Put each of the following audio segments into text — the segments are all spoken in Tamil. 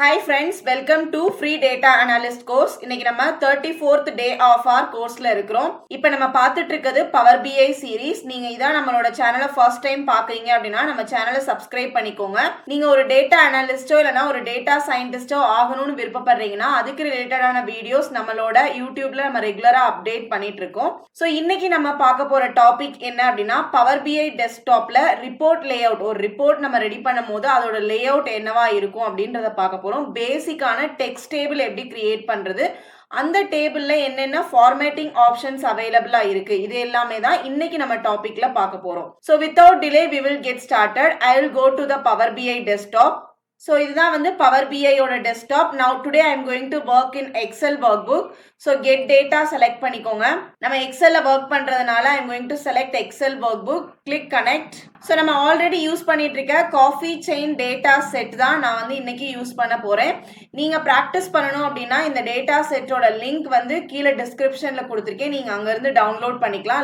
Hi friends, welcome to free data analyst course. இன்னைக்கு நம்ம 34th day of our courseல இருக்கிறோம். இப்போ நம்ம பார்த்துட்டு இருக்கிறது Power BI series. நீங்க இதான் நம்மளோட சேனலை first time பார்க்கறீங்க அப்படின்னா நம்ம சேனலை subscribe பண்ணிக்கோங்க. நீங்க ஒரு data analystோ இல்லனா ஒரு data scientistோ ஆகணும்னு விருப்பப்படுறீங்கன்னா அதுக்கு ரிலேட்டடான வீடியோஸ் நம்மளோட YouTubeல நம்ம ரெகுலரா அப்டேட் பண்ணிட்டு இருக்கோம். ஸோ இன்னைக்கு நம்ம பார்க்க போற டாபிக் என்ன அப்படின்னா Power BI டெஸ்க்டாப்ல ரிப்போர்ட் லேஅவுட், ஒரு ரிப்போர்ட் நம்ம ரெடி பண்ணும் போது அதோட லேஅவுட் என்னவா இருக்கும் அப்படின்றத பார்க்க பேசிக்கான டெக்ஸ்ட் டேபிள் எப்படி கிரியேட் பண்றது, அந்த டேபிள்ல என்னென்ன ஃபார்மேட்டிங் ஆப்ஷன்ஸ் அவைலபிளா இருக்கு, இது எல்லாமே தான் இன்னைக்கு நம்ம டாபிக்ல பார்க்க போறோம். So without delay we will get started. I will go to the Power BI desktop. So இதுதான் வந்து Power BI ஓட desktop. Now today I am going to work in Excel workbook. So get data select பண்ணிக்கோங்க. நம்ம எக்ஸல்ல ஒர்க் பண்றதுனால I am going to select Excel workbook. Click connect. So நம்ம ஆல்ரெடி யூஸ் பண்ணிட்டு இருக்க காஃபி செயின் டேட்டா செட் தான் நான் வந்து இன்னைக்கு யூஸ் பண்ண போறேன். நீங்க பிராக்டிஸ் பண்ணணும் அப்படின்னா இந்த டேட்டா செட்டோட லிங்க் வந்து கீழே டிஸ்கிரிப்ஷன்ல கொடுத்துருக்கேன், நீங்க அங்க இருந்து டவுன்லோட் பண்ணிக்கலாம்.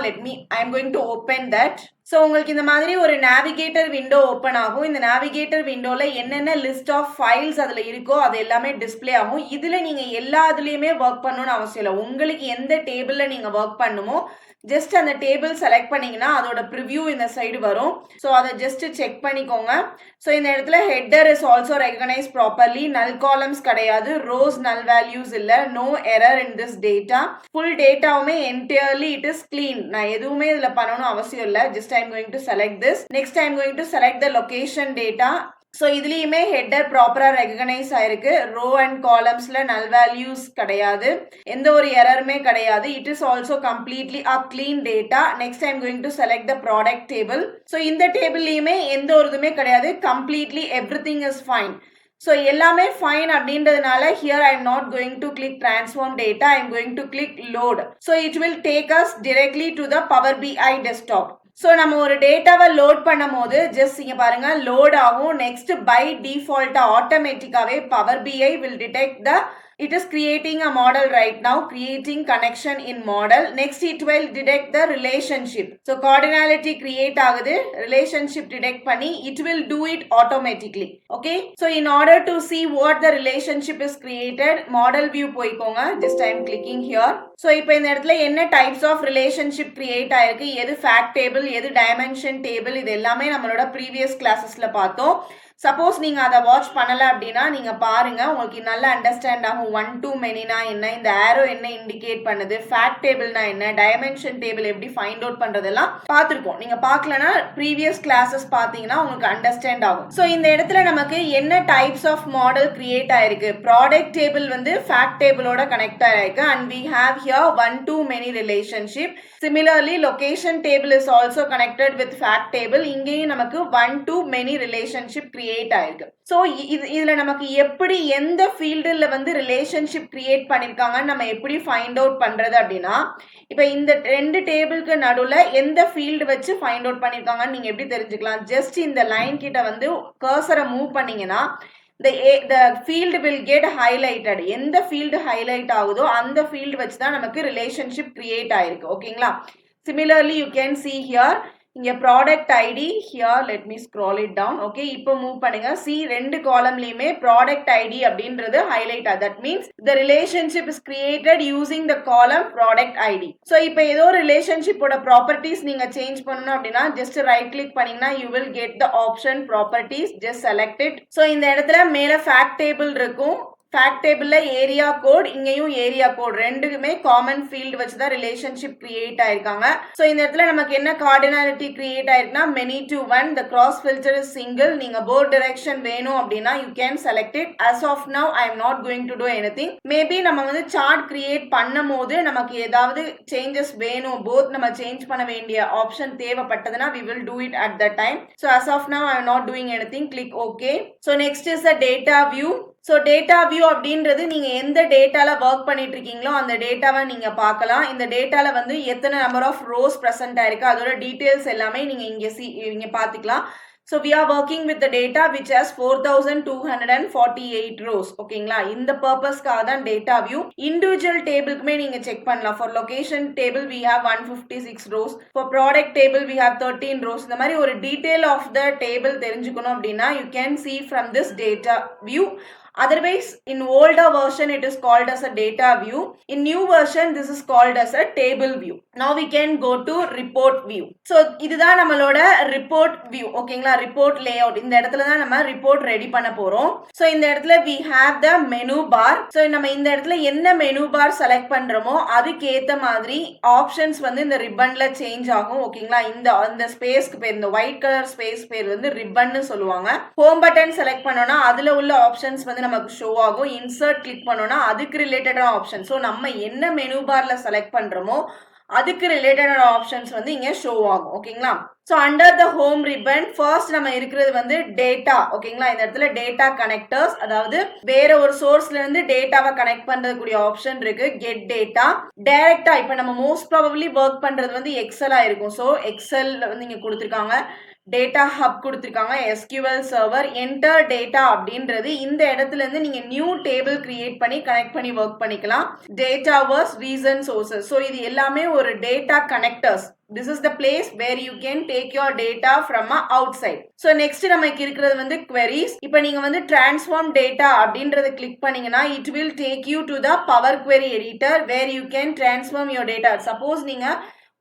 I am going to open that. So உங்களுக்கு இந்த மாதிரி ஒரு நேவிகேட்டர் விண்டோ ஓப்பன் ஆகும். இந்த நேவிகேட்டர் விண்டோல என்னென்ன லிஸ்ட் ஆஃப் ஃபைல்ஸ் அதுல இருக்கோ அது எல்லாமே டிஸ்பிளே ஆகும். இதுல நீங்க எல்லா இதுலயுமே ஒர்க் பண்ணணும்னு அவசியம் இல்லை. உங்களுக்கு எந்த டேபிள்ல நீங்க ஒர்க் பண்ணுமோ ஜஸ்ட் அந்த டேபிள் செலக்ட் பண்ணீங்கன்னா அதோட ப்ரிவ்யூ இந்த சைடு வரும். ஸோ அதை ஜஸ்ட் செக் பண்ணிக்கோங்க. ஸோ இந்த இடத்துல header is also recognise properly, null columns கிடையாது, ரோஸ் நல் வேல்யூஸ் இல்லை, no error in this data. Full டேட்டாவுமே என்டையர்லி இட் இஸ் கிளீன். நான் எதுவுமே இதில் பண்ணணும் அவசியம் இல்லை. Just I'm going to select this. Next I'm going to select the location data. So இதுலேயுமே ஹெட்டர் ப்ராப்பராக ரெகனைஸ் ஆயிருக்கு. ரோ அண்ட் காலம்ஸில் நல் வேல்யூஸ் கிடையாது, எந்த ஒரு எரருமே கிடையாது. It is also completely a clean data. Next I'm going to select the product table. So இந்த டேபிள்லையுமே எந்த ஒரு இதுவுமே கிடையாது, completely every thing is fine. So எல்லாமே ஃபைன் அப்படின்றதுனால here I am not going to click transform data, I am going to click load. So it will take us directly to the power BI desktop. So நம்ம ஒரு டேட்டாவை லோட் பண்ணும் போது ஜஸ்ட் இங்கே பாருங்க லோட் ஆகும். நெக்ஸ்ட் பை டிஃபால்ட்டாக ஆட்டோமேட்டிக்காவே power BI will detect the it is creating a model right now, creating connection in model. Next it will detect the relationship. So cardinality create ஆகுது, relationship detect பண்ணி it will do it automatically. Okay, so in order to see what the relationship is created, model view போய்க்கோங்க. just I am clicking here. So இப்போ இந்த இடத்துல என்ன types of relationship create ஆயிருக்கு, எது fact table, எது dimension table, இது எல்லாமே நம்மளோட previous classes-ல பார்த்தோம். சப்போஸ் நீங்க அதை வாட்ச் பண்ணல அப்படின்னா நீங்க பாருங்க, உங்களுக்கு நல்லா அண்டர்ஸ்டாண்ட் ஆகும். ஒன் டு மெனினா என்ன, இந்த ஆரோ என்ன இண்டிகேட் பண்ணுது, ஃபேக்ட் டேபிள்னா என்ன, டைமென்ஷன் டேபிள் எப்படி ஃபைண்ட் அவுட் பண்றதெல்லாம் பார்த்துருக்கோம். நீங்க பார்க்கலனா ப்ரீவியஸ் கிளாஸஸ் பார்த்தீங்கன்னா உங்களுக்கு அண்டர்ஸ்டாண்ட் ஆகும். ஸோ இந்த இடத்துல நமக்கு என்ன டைப்ஸ் ஆஃப் மாடல் கிரியேட் ஆயிருக்கு, ப்ராடக்ட் டேபிள் வந்து ஃபேக்ட் டேபிளோட கனெக்ட் ஆயிருக்கு and we have here one to many relationship. Similarly location table is also connected with fact table. இங்கேயும் நமக்கு one to many relationship create ஆயிருக்கு. ஸோ இதுல நமக்கு எப்படி எந்த ஃபீல்டுல வந்து ரிலேஷன்ஷிப் கிரியேட் பண்ணிருக்காங்கன்னு நம்ம எப்படி ஃபைண்ட் அவுட் பண்றது அப்படின்னா, இப்போ இந்த ரெண்டு டேபிளுக்கு நடுவில் எந்த ஃபீல்டு வச்சு ஃபைண்ட் அவுட் பண்ணிருக்காங்கன்னு நீங்க எப்படி தெரிஞ்சுக்கலாம். ஜஸ்ட் இந்த லைன் கிட்ட வந்து கர்சரை மூவ் பண்ணீங்கன்னா the field will get highlighted. எந்த ஃபீல்டு ஹைலைட் ஆகுதோ அந்த ஃபீல்டு வச்சு தான் நமக்கு ரிலேஷன்ஷிப் கிரியேட் ஆயிருக்கு. ஓகேங்களா. Similarly you can see here இங்க product ID here, let me scroll it down. Okay, இப்போ மூவ் பண்ணுங்க. சி ரெண்டு காலம்லயுமே ப்ராடக்ட் ஐடி அப்படின்றது ஹைலைட் ஆகுது. That means the relationship is created using the column product ID. So இப்போ ஏதோ ரிலேஷன்ஷிப்போட ப்ராப்பர்ட்டிஸ் நீங்க சேஞ்ச் பண்ணணும் அப்படின்னா ஜஸ்ட் ரைட் கிளிக் பண்ணீங்கன்னா you will get the option properties. Just select it. So இந்த இடத்துல மேல ஃபேக்ட் டேபிள் இருக்கும். ஃபேக்ட் டேபிள்ல ஏரியா கோட், இங்கேயும் ஏரியா கோட், ரெண்டுக்குமே காமன் ஃபீல்டு வச்சு தான் ரிலேஷன்ஷிப் கிரியேட் ஆயிருக்காங்க. ஸோ இந்த இடத்துல நமக்கு என்ன கார்டினாலிட்டி கிரியேட் ஆயிருக்குன்னா many to one, the cross filter is single. நீங்க போர்ட் டைரக்ஷன் வேணும் அப்படின்னா you can select it. as of now I am not going to do anything. Maybe நம்ம வந்து சார்ட் கிரியேட் பண்ணும் போது நமக்கு ஏதாவது சேஞ்சஸ் வேணும், போத் நம்ம சேஞ்ச் பண்ண வேண்டிய option தேவைப்பட்டதுன்னா we will do it at that time. So as of now I am not doing anything. Click OK. So next is the data view. So data view அப்படின்றது நீங்க எந்த டேட்டால ஒர்க் பண்ணிட்டு இருக்கீங்களோ அந்த டேட்டாவை நீங்க பார்க்கலாம். இந்த டேட்டால வந்து எத்தனை நம்பர் ஆஃப் ரோஸ் பிரசன்ட் ஆயிருக்கு அதோட டீடைல்ஸ் எல்லாமே நீங்க இங்க பாத்துக்கலாம். So we are working with the data which has 4248 rows. ஓகேங்களா. இந்த பர்பஸ்க்காக தான் டேட்டா வியூ. இண்டிவிஜுவல் டேபிளுக்குமே நீங்க செக் பண்ணலாம். For location table we have 156 rows. For product table we have 13 rows. இந்த மாதிரி ஒரு detail of the table தெரிஞ்சுக்கணும் அப்படின்னா you can see from this data view. Otherwise, in older version, it is called as a data view. In new version, this is called as a table view. Now we can go to report view. So, இதுதான் நம்மளோட report view. ஓகேங்களா, report layout. இந்த இடத்துல தான் நம்ம report ready பண்ண போறோம். So, இந்த இடத்துல we have the menu bar. So, நம்ம இந்த இடத்துல என்ன menu bar select பண்றோமோ அதுக்கு ஏத்த மாதிரி ஆப்ஷன்ஸ் வந்து இந்த ரிப்பன்ல சேஞ்ச் ஆகும். ஓகேங்களா, இந்த ஸ்பேஸ்க்கு பேர், இந்த ஒயிட் கலர் ஸ்பேஸ் பேர் வந்து ரிப்பன் சொல்லுவாங்க. ஹோம் பட்டன் செலக்ட் பண்ணோம்னா அதுல உள்ள ஆப்ஷன்ஸ் வந்து நமக்கு ஷோ ஆகும். இன்சர்ட் கிளிக் பண்ணோம்னா அதுக்கு ரிலேட்டடான ஆப்ஷன். ஸோ நம்ம என்ன மெனு பார்ல செலக்ட் பண்றோமோ அதுக்கு ரிலேட்டடான ஆப்ஷன்ஸ் வந்து இங்க ஷோ ஆகும். ஓகேங்களா, so under the home ribbon first நம்ம இருக்கிறது வந்து டேட்டா. ஓகேங்களா, இந்த இடத்துல டேட்டா கனெக்டர்ஸ், அதாவது வேற ஒரு சோர்ஸ்ல இருந்து டேட்டாவை கனெக்ட் பண்றதுக்குரிய ஆப்ஷன் இருக்கு. கெட் டேட்டா டைரக்டா, இப்ப நம்ம மோஸ்ட் ப்ராபபிலி ஒர்க் பண்றது வந்து எக்ஸலா இருக்கும். ஸோ எக்ஸல் வந்து இங்க கொடுத்துருக்காங்க, டேட்டா ஹப் கொடுத்துருக்காங்க, SQL சர்வர், என்டர் டேட்டா அப்படின்றது இந்த இடத்துல இருந்து நீங்க நியூ டேபிள் கிரியேட் பண்ணி கனெக்ட் பண்ணி ஒர்க் பண்ணிக்கலாம். Dataverse, recent, sources. So இது எல்லாமே ஒரு data connectors. This is the place where you can take your data from outside. So next நமக்கு இருக்கிறது வந்து queries. இப்போ நீங்க வந்து transform data அப்படின்றத கிளிக் பண்ணீங்கன்னா it will take you to the Power Query editor where you can transform your data. Suppose நீங்க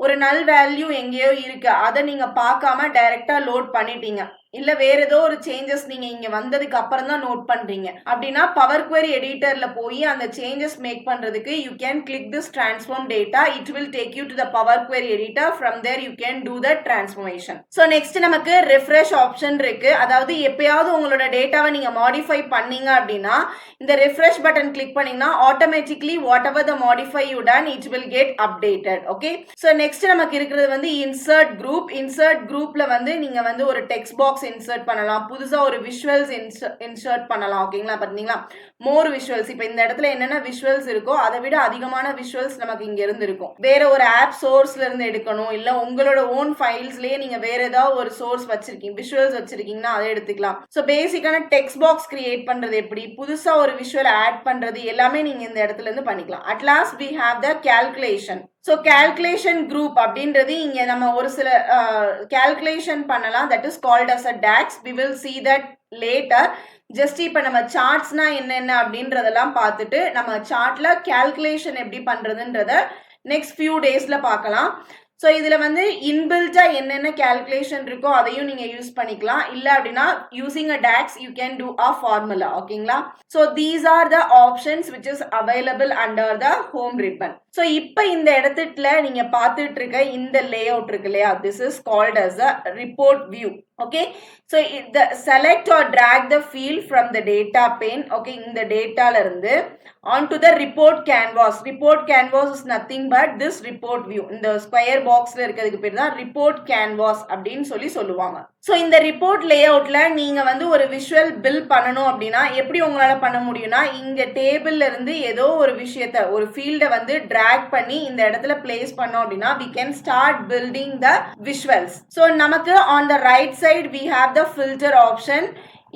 ஒரு நல் வேல்யூ எங்கேயோ இருக்கு, அதை நீங்க பார்க்காம டைரக்டா லோட் பண்ணிட்டீங்க, இல்ல வேற ஏதோ ஒரு சேஞ்சஸ் நீங்க இங்க வந்ததுக்கு அப்புறம் தான் நோட் பண்றீங்க அப்படின்னா பவர் குவெரி எடிட்டர்ல போய் அந்த சேஞ்சஸ் மேக் பண்றதுக்கு you can click this transform data. It will take you to the power query editor. From there you can do the transformation. So next நமக்கு ரிஃப்ரெஷ் ஆப்ஷன் இருக்கு. அதாவது எப்பயாவது உங்களோட டேட்டாவை நீங்க மாடிஃபை பண்ணீங்க அப்படின்னா இந்த ரிஃப்ரெஷ் பட்டன் கிளிக் பண்ணீங்கன்னா automatically what ever the modify you done it will get updated. Okay, so next நமக்கு இருக்கிறது வந்து இன்சர்ட் குரூப். இன்சர்ட் குரூப்ல வந்து நீங்க வந்து ஒரு டெக்ஸ்ட் பாக்ஸ் இன்சர்ட் பண்ணலாம், புதுசா ஒரு விஷுவல்ஸ் இன்சர்ட் பண்ணலாம். ஓகேங்களா, பாத்தீங்களா, மோர் விஷுவல்ஸ். இப்போ இந்த இடத்துல என்னென்ன விஷுவல்ஸ் இருக்கோ அதை விட அதிகமான விஷுவல்ஸ் நமக்கு இங்க இருந்து இருக்கும். வேற ஒரு ஆப் சோர்ஸ்ல இருந்து எடுக்கணும், இல்ல உங்களோட ஓன் ஃபைல்ஸ்லயே நீங்க வேற ஏதாவது ஒரு சோர்ஸ் வச்சிருக்கீங்க, விஷுவல்ஸ் வச்சிருக்கீங்கன்னா அதை எடுத்துக்கலாம். ஸோ பேசிக்கான டெக்ஸ்ட் பாக்ஸ் கிரியேட் பண்றது எப்படி, புதுசா ஒரு விஷுவல் ஆட் பண்றது எல்லாமே நீங்க இந்த இடத்துல இருந்து பண்ணிக்கலாம். At last we have the calculation. So calculation group அப்படின்றது இங்க நம்ம ஒரு சில calculation பண்ணலாம். that is called as a DAX. we will see that later. Just இப்போ நம்ம சார்ட்ஸ்னா என்னென்ன அப்படின்றதெல்லாம் பார்த்துட்டு நம்ம சார்ட்ல calculation எப்படி பண்றதுன்றத நெக்ஸ்ட் ஃபியூ டேஸ்ல பார்க்கலாம். ஸோ இதில் வந்து இன்பில்ட்டா என்னென்ன கேல்குலேஷன் இருக்கோ அதையும் நீங்கள் யூஸ் பண்ணிக்கலாம். இல்லை அப்படின்னா using a DAX you can do a formula. ஓகேங்களா, so these are the options which is available under the home ribbon. So இப்போ இந்த இடத்துல நீங்கள் பார்த்துட்டு இருக்க இந்த லே அவுட் இருக்கு இல்லையா, this is called as a report view. Okay, so the select or drag the field from the data pane. Okay, in the data la irundhu onto the report canvas. Report canvas is nothing but this report view. In the square box la irukadhukku per da report canvas அப்படினு சொல்லுவாங்க. So இந்த report layoutல நீங்க வந்து ஒரு visual build பண்ணனும் அப்படினா எப்படி உங்களால பண்ண முடியும்னா இங்க டேபிள்ல இருந்து ஏதோ ஒரு விஷயத்தை ஒரு ஃபீல்ட வந்து drag பண்ணி இந்த இடத்துல place பண்ணோம் அப்படினா we can start building the visuals. So நமக்கு on the right side we have the filter option.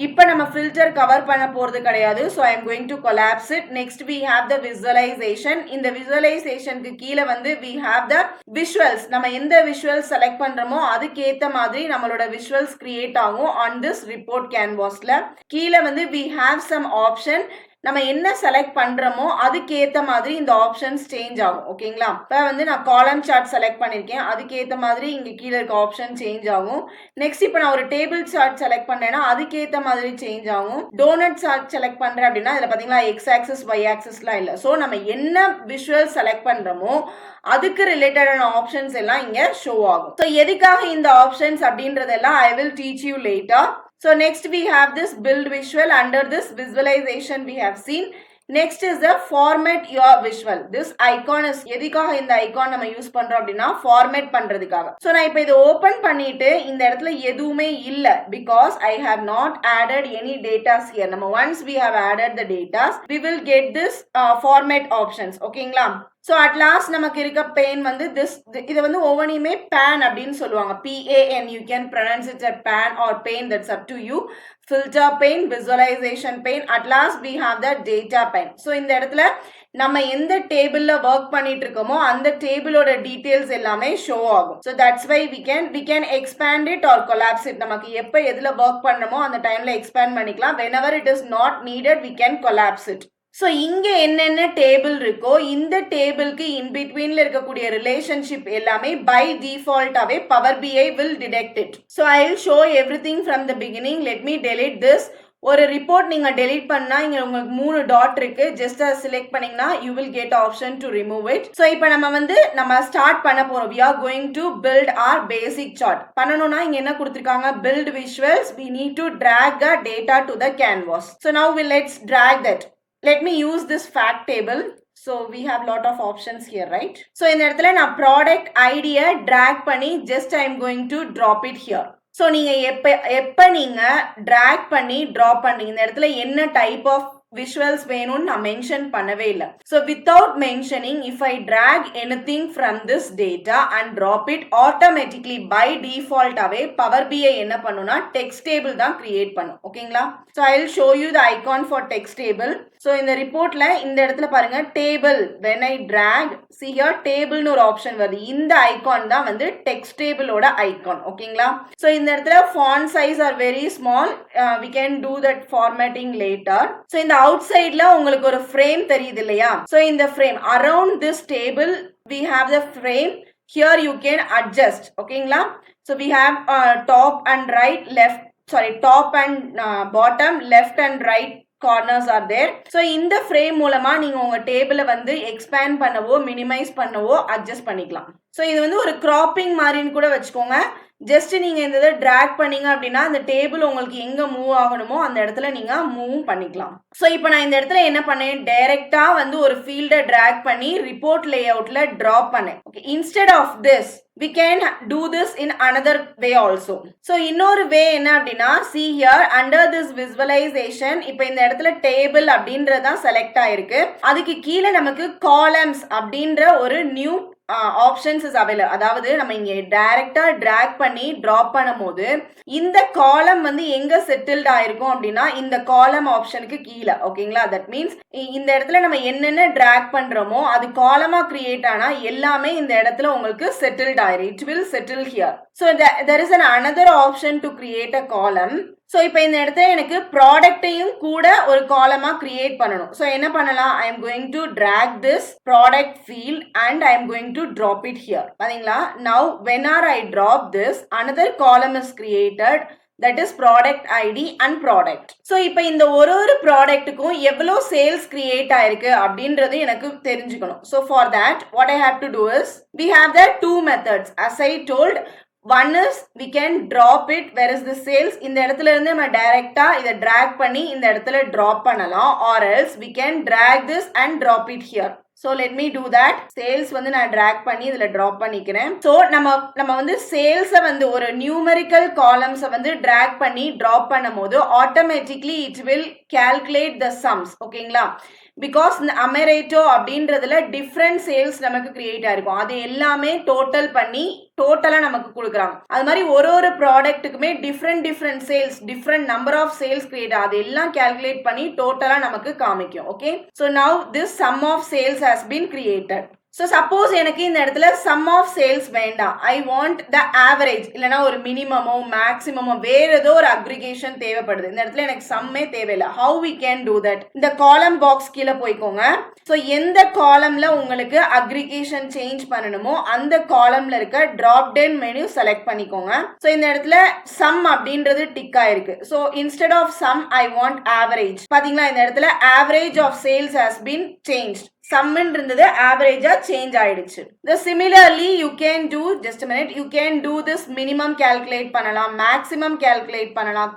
இப்போ நம்ம ஃபில்டர் கவர் பண்ண போறது கிடையாது. So I am going to collapse it. Next we have the visualisation. இந்த விசுவலைசேஷனுக்கு கீழே வந்து வி ஹேவ் த விஷுவல்ஸ். நம்ம எந்த விஷுவல்ஸ் செலக்ட் பண்றோமோ அதுக்கேற்ற மாதிரி நம்மளோட விஷுவல்ஸ் கிரியேட் ஆகும் ஆன் திஸ் ரிப்போர்ட் கேன்வாஸ்ல. கீழே வந்து வி ஹேவ் சம் ஆப்ஷன். நம்ம என்ன செலக்ட் பண்றோமோ அதுக்கேற்ற மாதிரி இந்த ஆப்ஷன்ஸ் சேஞ்ச் ஆகும். ஓகேங்களா, இப்போ வந்து நான் காலம் சார்ட் செலக்ட் பண்ணியிருக்கேன், அதுக்கேற்ற மாதிரி இங்கே கீழே இருக்க ஆப்ஷன் சேஞ்ச் ஆகும். நெக்ஸ்ட் இப்போ நான் ஒரு டேபிள் சார்ட் செலக்ட் பண்ணேன்னா அதுக்கேற்ற மாதிரி சேஞ்ச் ஆகும். டோனட் சார்ட் செலக்ட் பண்றேன் அப்படின்னா இதில் பார்த்தீங்களா எக்ஸ் ஆக்சிஸ் ஒய் ஆக்சிஸ்லாம் இல்லை. ஸோ நம்ம என்ன விஷுவல் செலக்ட் பண்றோமோ அதுக்கு ரிலேட்டடான ஆப்ஷன்ஸ் எல்லாம் இங்கே ஷோ ஆகும். ஸோ எதுக்காக இந்த ஆப்ஷன்ஸ் அப்படின்றதெல்லாம் I will teach you later. So next we have this build visual. Under this visualization we have seen. Next is the format your visual. This icon is எதுக்காக இந்த ஐகான் நம்ம யூஸ் பண்றோம் அப்படின்னா ஃபார்மேட் பண்றதுக்காக. ஸோ நான் இப்போ இதை ஓப்பன் பண்ணிட்டு இந்த இடத்துல எதுவுமே இல்லை because I have not added any datas here. நம்ம once we have added the datas we will get this format options. ஓகேங்களா, ஸோ அட் லாஸ்ட் நமக்கு இருக்க பெயின் வந்து இதை வந்து ஒவ்வொன்றையுமே பேன் அப்படின்னு சொல்லுவாங்க. PAN, you can pronounce it at pane or pain, that's up to you. Filter pane, visualisation pane, at last we have the data pane. So இந்த இடத்துல நம்ம எந்த டேபிள்ல ஒர்க் பண்ணிட்டு இருக்கோமோ அந்த டேபிளோட டீடைல்ஸ் எல்லாமே ஷோ ஆகும். So that's why we can expand it or collapse it. நமக்கு எப்போ எதுல ஒர்க் பண்ணணுமோ அந்த டைம்ல எக்ஸ்பேண்ட் பண்ணிக்கலாம். whenever it is not needed we can collapse it. So இங்கே என்னென்ன டேபிள் இருக்கோ இந்த டேபிளுக்கு இன்பிட்வீனில் இருக்கக்கூடிய ரிலேஷன்ஷிப் எல்லாமே பை டிஃபால்ட்டாகவே power BI will detect it. So I will show every thing from the beginning. Let me delete this. ஒரு ரிப்போர்ட் நீங்கள் டெலிட் பண்ணால் இங்கே உங்களுக்கு 3 டாட் இருக்கு. ஜஸ்ட் அதை செலக்ட் பண்ணிங்கன்னா you will get option to remove it. So இப்போ நம்ம ஸ்டார்ட் பண்ண போகிறோம். We are going to build our basic chart. பண்ணணும்னா இங்கே என்ன கொடுத்துருக்காங்க, build visuals. We need to drag the data to the canvas. So now let's drag that. Let me use this fact table. So we have lot of options here, right? So இந்த இடத்துல நான் product ID-ய drag பண்ணி just I am going to drop it here. So நீங்க எப்ப நீங்க drag பண்ணி drop பண்ணி இந்த இடத்துல என்ன type of visuals வேணும்னு நான் மென்ஷன் பண்ணவே இல்லை. So without mentioning, if I drag anything from this data and drop it, automatically by default away Power BI என்ன பண்ணுனா text table தான் create பண்ணும். ஓகேங்களா? So I will show you the icon for text table. So இந்த ரிப்போர்ட்ல இந்த இடத்துல பாருங்க table. When I drag, see here table னு ஒரு ஆப்ஷன் வருது. இந்த ஐகான் தான் வந்து text table ஓட ஐகான். ஓகேங்களா? So இந்த இடத்துல font size are very small. We can do that formatting later. So இந்த outsideல உங்களுக்கு ஒரு frame தெரியுது இல்லையா? So இந்த frame around this table we have the frame. Here you can adjust. ஓகேங்களா? So we have top and right, left, sorry, top and bottom, left and right corners are there. So இந்த frame மூலமா நீங்க உங்க டேபிளை வந்து எக்ஸ்பேண்ட் பண்ணவோ மினிமைஸ் பண்ணவோ அட்ஜஸ்ட் பண்ணிக்கலாம். ஸோ இது வந்து ஒரு கிராப்பிங் மாதிரின்னு கூட வச்சுக்கோங்க. ஜஸ்ட் நீங்க இந்த இதை டிராக் பண்ணீங்க அப்படின்னா அந்த டேபிள் உங்களுக்கு எங்க மூவ் ஆகணுமோ அந்த இடத்துல நீங்க மூவ் பண்ணிக்கலாம். ஸோ இப்போ நான் இந்த இடத்துல என்ன பண்ணேன், டைரக்டா வந்து ஒரு ஃபீல்டை டிராக் பண்ணி ரிப்போர்ட் லே அவுட்ல டிராப் பண்ணேன். Okay, instead of this we can do this in another way also. So இன்னொரு வே என்ன அப்படின்னா, see here under this visualization, இப்போ இந்த இடத்துல டேபிள் அப்படின்றதான் செலக்ட் ஆயிருக்கு. அதுக்கு கீழே நமக்கு காலம்ஸ் அப்படின்ற ஒரு நியூ ஆப்ஷன்ஸ் இஸ் அவைலபிள். அதாவது நம்ம இங்க டைரக்டா டிராக் பண்ணி டிராப் பண்ணும் போது இந்த காலம் வந்து எங்க செட்டில்ட் ஆயிருக்கும் அப்படின்னா இந்த காலம் ஆப்ஷனுக்கு கீழே. ஓகேங்களா? தட் மீன்ஸ் இந்த இடத்துல நம்ம என்னென்ன டிராக் பண்றோமோ அது காலமா கிரியேட் ஆனா எல்லாமே இந்த இடத்துல உங்களுக்கு செட்டில்ட் ஆயிரும். It will settle here. So there is another option to create a column. So இப்போ இந்த இடத்துல எனக்கு ப்ராடக்டையும் கூட ஒரு காலமா கிரியேட் பண்ணணும். ஸோ என்ன பண்ணலாம், I am going to drag this product field and I am going to drop it here. பாத்தீங்களா? Now whenever I drop this, another column is created. That is product ID and product. So இப்போ இந்த ஒரு ப்ராடக்ட்டுக்கும் எவ்வளோ சேல்ஸ் கிரியேட் ஆயிருக்கு அப்படின்றது எனக்கு தெரிஞ்சுக்கணும். So for that what I have to do is we have the two methods as I told. One is we can drop it, whereas the sales இந்த இடத்துல இருந்து நம்ம டைரக்டா இதை drag பண்ணி இந்த இடத்துல drop பண்ணலாம், or else we can drag this and drop it here. So let me do that. Sales வந்து நான் drag பண்ணி இதுல drop பண்ணிக்கிறேன். So நம்ம வந்து sales வந்து ஒரு numerical columns வந்து drag பண்ணி drop பண்ணும்போது automatically it will calculate the sums. ஓகேங்களா? பிகாஸ் இந்த அமெரேட்டோ அப்படின்றதுல டிஃப்ரெண்ட் சேல்ஸ் நமக்கு கிரியேட் ஆயிருக்கும். அது எல்லாமே டோட்டல் பண்ணி டோட்டலா நமக்கு கொடுக்குறாங்க. அது மாதிரி ஒரு ப்ராடக்ட்டுக்குமே different sales, different number of sales create, அது எல்லாம் கால்குலேட் பண்ணி டோட்டலா நமக்கு காமிக்கும். Okay, so now this sum of sales has been created. So suppose எனக்கு இந்த இடத்துல சம் ஆஃப் சேல்ஸ் வேண்டாம், ஐ வாண்ட் த ஆவரேஜ், இல்லைனா ஒரு மினிமமோ மேக்ஸிமமோ வேற ஏதோ ஒரு அக்ரிகேஷன் தேவைப்படுது. இந்த இடத்துல எனக்கு சம்மே தேவையில்லை. How we can do that? இந்த காலம் பாக்ஸ் கீழே போய்க்கோங்க. ஸோ எந்த காலம்ல உங்களுக்கு அக்ரிகேஷன் சேஞ்ச் பண்ணணுமோ அந்த காலம்ல இருக்க டிராப் டவுன் மெனு செலக்ட் பண்ணிக்கோங்க. ஸோ இந்த இடத்துல சம் அப்படின்றது டிக் ஆயிருக்கு. So instead of sum I want average. பாத்தீங்களா? இந்த இடத்துல average of sales has been change. சம்மன் இருந்தது ஆவரேஜா சேஞ்ச் ஆயிடுச்சு. Similarly you can do, just a minute, you can do this minimum calculate பண்ணலாம், மேக்ஸிமம் கால்குலேட் பண்ணலாம்,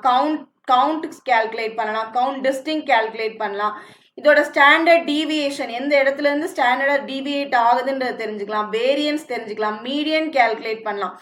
கவுண்ட் கால்குலேட் பண்ணலாம், கவுண்ட் டிஸ்டிங் கால்குலேட் பண்ணலாம். இதோட ஸ்டாண்டர்ட் டீவியேஷன் எந்த இடத்துல இருந்து ஸ்டாண்டர்டா டீவியேட் ஆகுதுன்றது தெரிஞ்சுக்கலாம், வேரியன்ஸ் தெரிஞ்சுக்கலாம், மீடியன் கால்குலேட் பண்ணலாம்.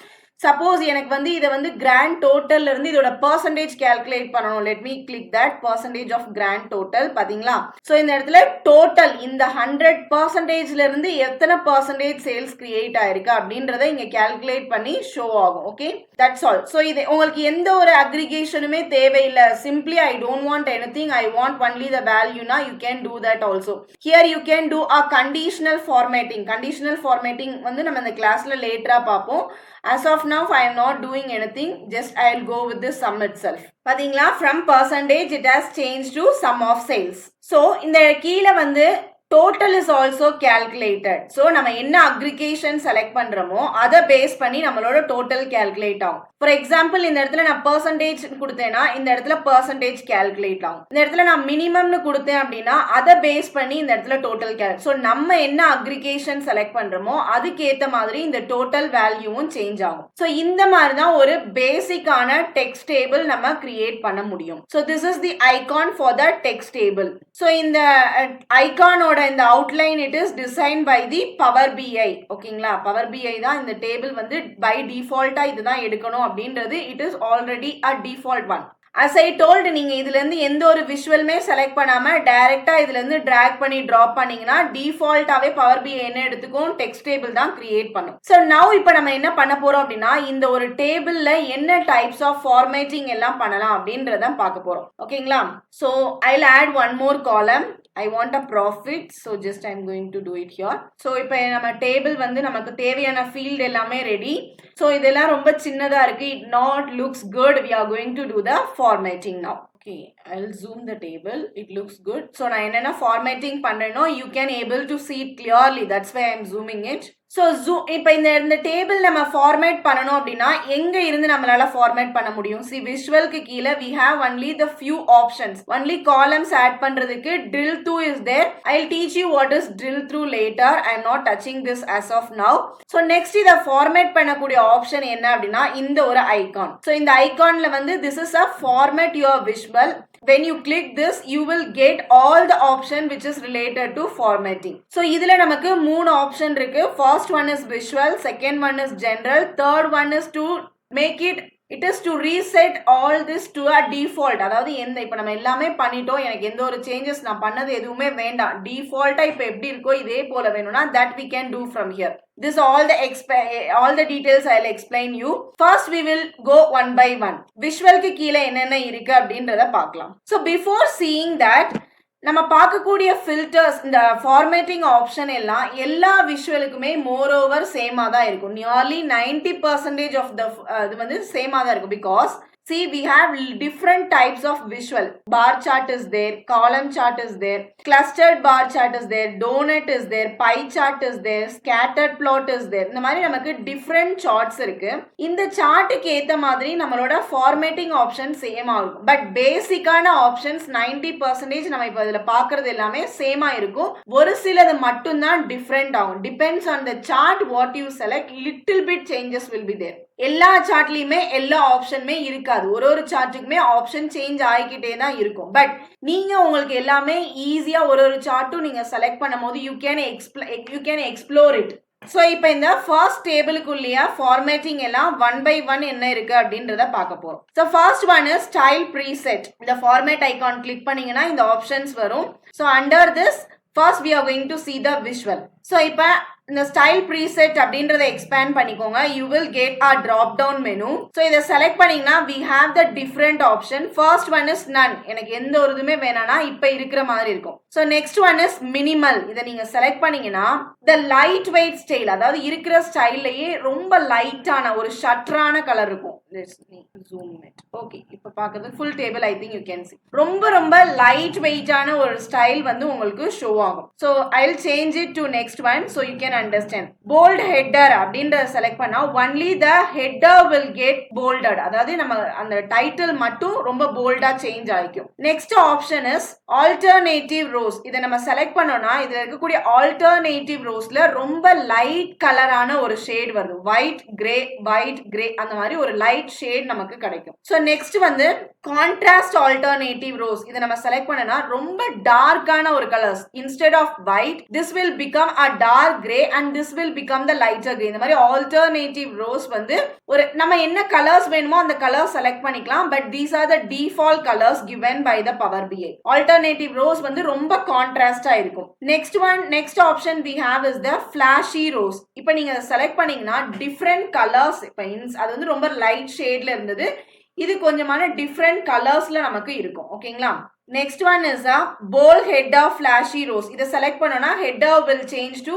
சப்போஸ் எனக்கு வந்து இதை வந்து கிராண்ட் டோட்டல்ல இருந்து இதோட பர்சன்டேஜ் கால்குலேட் பண்ணணும். Let me click that percentage of grand total. பாத்தீங்களா? ஸோ இந்த இடத்துல டோட்டல் இந்த 100%ல இருந்து எத்தனை பர்சன்டேஜ் சேல்ஸ் கிரியேட் ஆயிருக்கு அப்படின்றத இங்க கால்குலேட் பண்ணி ஷோ ஆகும். Okay, that's all. ஸோ இது உங்களுக்கு எந்த ஒரு அக்ரிகேஷனுமே தேவையில்லை. Simply I don't want anything, I want only the வேல்யூனா you can do that also. Here you can do a conditional formatting. Conditional formatting வந்து நம்ம இந்த கிளாஸ்ல லேட்டரா பார்ப்போம். As of now, I am not doing anything. Just I will go with the sum itself. பாத்தீங்களா? From percentage it has changed to sum of sales. So இந்த கீழ வந்து total is also calculated. So நம்ம என்ன aggregation select பண்றோமோ அதை பேஸ் பண்ணி நம்மளோட total calculate ஆகும். For example, இந்த இடத்துல நான் percentage கொடுத்தேன்னா இந்த இடத்துல percentage calculate ஆகும். இந்த இடத்துல நான் minimumனு கொடுத்தேன் அப்படின்னா அதை பேஸ் பண்ணி இந்த இடத்துல total calculate. So நம்ம என்ன aggregation select பண்றோமோ அதுக்கு ஏத்த மாதிரி இந்த total வேல்யூவும் சேஞ்ச் ஆகும். So இந்த மாதிரி தான் ஒரு பேசிக்கான text table நம்ம கிரியேட் பண்ண முடியும். So this is the icon for the text table. So இந்த ஐகானோட இந்த outline it is design by the power BI. ஓகேங்களா? பவர் பிஐ தான் இந்த டேபிள் வந்து பை டிஃபால்ட்டா இதுதான் எடுக்கணும் அப்படின்றது it is already a default one. as I told, நீங்க இதுல இருந்து எந்த ஒரு விஷுவலுமே செலக்ட் பண்ணாம டைரக்டா இதுல இருந்து டிராக் பண்ணி டிராப் பண்ணீங்கன்னா டிஃபால்ட்டாவே பவர் பிஐ என்ன எடுத்துக்கும், டெக்ஸ்ட் டேபிள் தான் கிரியேட் பண்ணும். சோ நவ் இப்போ நம்ம என்ன பண்ண போறோம் அப்படின்னா இந்த ஒரு டேபிள்ல என்ன டைப்ஸ் ஆஃப் ஃபார்மேட்டிங் எல்லாம் பண்ணலாம் அப்படின்றத பார்க்க போறோம். ஓகேங்களா? So I'll add one more column. I want a profit, so just I'm going to do it here. So இப்போ நம்ம டேபிள் வந்து நமக்கு தேவையான ஃபீல்ட் எல்லாமே ரெடி. So இதெல்லாம் ரொம்ப சின்னதா இருக்கு. It not looks good. We are going to do the formatting now. Okay, I'll zoom the table. It looks good. So நான் என்னென்ன formatting பண்றேனோ you can able to see it clearly. That's why I'm zooming it. So இப்போ இந்த டேபிள் நம்ம ஃபார்மேட் பண்ணணும் அப்படின்னா எங்க இருந்து நம்மளால ஃபார்மேட் பண்ண முடியும்? See, visualக்கு கீழே we have only the few options. Only columns add பண்றதுக்கு drill through is there. I'll teach you what is drill through later. I'm not touching this as of now. So next இத ஃபார்மேட் பண்ணக்கூடிய ஆப்ஷன் என்ன அப்படின்னா இந்த ஒரு ஐகான். So இந்த ஐகான்ல வந்து this is a format your visual. When you click this, you will get all the option which is related to formatting. So இதுல நமக்கு மூணு ஆப்ஷன் இருக்கு. First one is visual, second one is general, third one is to make it is to reset all this to a default. அதாவது இப்போ நம்ம எல்லாமே பண்ணிட்டோம், எனக்கு எந்த ஒரு சேஞ்சஸ் நான் பண்ணது எதுவுமே வேண்டாம், டிஃபால்ட்டா இப்போ எப்படி இருக்கோ இதே போல வேணும்னா that we can do from here. This all the details I'll explain you. First we will go one by one. Visualக்கு கீழே என்னென்ன இருக்கு அப்படின்றத பார்க்கலாம். So before seeing that, நம்ம பார்க்கக்கூடிய ஃபில்டர்ஸ் இந்த ஃபார்மேட்டிங் ஆப்ஷன் எல்லாம் எல்லா விஷுவலுக்குமே மோர் ஓவர் சேமா தான் இருக்கும். நியர்லி 90% ஆஃப் த இது வந்து சேமா தான் இருக்கும். Because see, we have different types of visual. Bar chart is there, column chart is there, clustered bar chart is there, donut is there, pie chart is there, scattered plot is there. இந்த மாதிரி நமக்கு different charts இருக்கு. இந்த சார்ட்டுக்கு ஏத்த மாதிரி நம்மளோட ஃபார்மேட்டிங் ஆப்ஷன் சேமா இருக்கும். பட் பேசிக்கான ஆப்ஷன்ஸ் 90% நம்ம இப்போ இதுல பாக்குறது எல்லாமே சேமா இருக்கும். ஒரு சிலது மட்டும் தான் டிஃப்ரெண்ட் ஆகும். Depends on the chart what you select, little bit changes will be there. எல்லா சார்ட்லயுமே எல்லா ஆப்ஷனுமே இருக்காது. ஒரு சார்ட்டுக்குமே ஆப்ஷன் சேஞ்ச் ஆகிக்கிட்டே தான் இருக்கும். பட் நீங்க உங்களுக்கு எல்லாமே ஈஸியா ஒரு சார்ட்டும் நீங்க செலக்ட் பண்ணும் போது you can explore it. So இப்போ இந்த ஃபர்ஸ்ட் டேபிளுக்குள்ளேயே ஃபார்மேட்டிங் எல்லாம் ஒன் பை ஒன் என்ன இருக்கு அப்படின்றத பார்க்க போறோம். So first one is style preset. இந்த ஃபார்மேட் ஐகான் கிளிக் பண்ணீங்கன்னா இந்த ஆப்ஷன்ஸ் வரும். So under this first we are going to see the visual. So இப்போ இந்த ஸ்டைல் ப்ரீசெட் அப்படின்றத எக்ஸ்பேண்ட் பண்ணிக்கோங்க. you will get a drop down menu. So இதை செலக்ட் பண்ணீங்கன்னா we have the different option. First one is none. எனக்கு எந்த ஒரு இதுமே வேணாம்னா இப்போ இருக்கிற மாதிரி இருக்கும். So next one is minimal. இதை நீங்க செலக்ட் பண்ணீங்கன்னா the light weight style, அதாவது இருக்கிற ஸ்டைல்லையே ரொம்ப லைட்டான ஒரு ஷட்டரான கலர் இருக்கும். Let's zoom it. Okay, இப்போ பார்க்கிறது full table. I think you can see ரொம்ப லைட் வெயிட்டான ஒரு ஸ்டைல் வந்து உங்களுக்கு ஷோ ஆகும். So I'll change it to next one so you can understand. Bold header அப்படின்றத செலக்ட் பண்ணா only the header will get bolded. அதாவது நம்ம அந்த டைட்டில் மட்டும் ரொம்ப போல்டா சேஞ்ச் ஆகிக்கும். Next option is alternative rows. இதை நம்ம செலக்ட் பண்ணோம்னா இதுல இருக்கக்கூடிய ஆல்டர்னேட்டிவ் ரோஸ்ல ரொம்ப லைட் கலரான ஒரு ஷேட் வருது. ஒயிட் கிரே அந்த மாதிரி ஒரு லைட் லைட் ஷேட் நமக்கு கிடைக்கும். ஸோ நெக்ஸ்ட் வந்து கான்ட்ராஸ்ட் ஆல்டர்னேட்டிவ் ரோஸ். இதை நம்ம செலக்ட் பண்ணனா ரொம்ப டார்க்கான ஒரு colours instead of white this will become a dark grey and this will become the lighter grey. இந்த மாதிரி ஆல்டர்னேட்டிவ் ரோஸ் வந்து ஒரு நம்ம என்ன கலர்ஸ் வேணுமோ அந்த கலர் செலக்ட் பண்ணிக்கலாம். But these are the default colours given by the Power BI. Alternative rose வந்து ரொம்ப கான்ட்ராஸ்டா இருக்கும். Next option we have is the flashy rose. இப்போ நீங்க செலக்ட் பண்ணீங்கன்னா டிஃப்ரெண்ட் கலர்ஸ், இப்போ அது வந்து ரொம்ப லைட் ஷேட்ல இருந்தது, இது கொஞ்சமான டிஃப்ரெண்ட் கலர்ஸ்ல நமக்கு இருக்கும். ஓகேங்களா? Next one is a bold header flashy rose. இதை செலக்ட் பண்ணோம்னா header will change to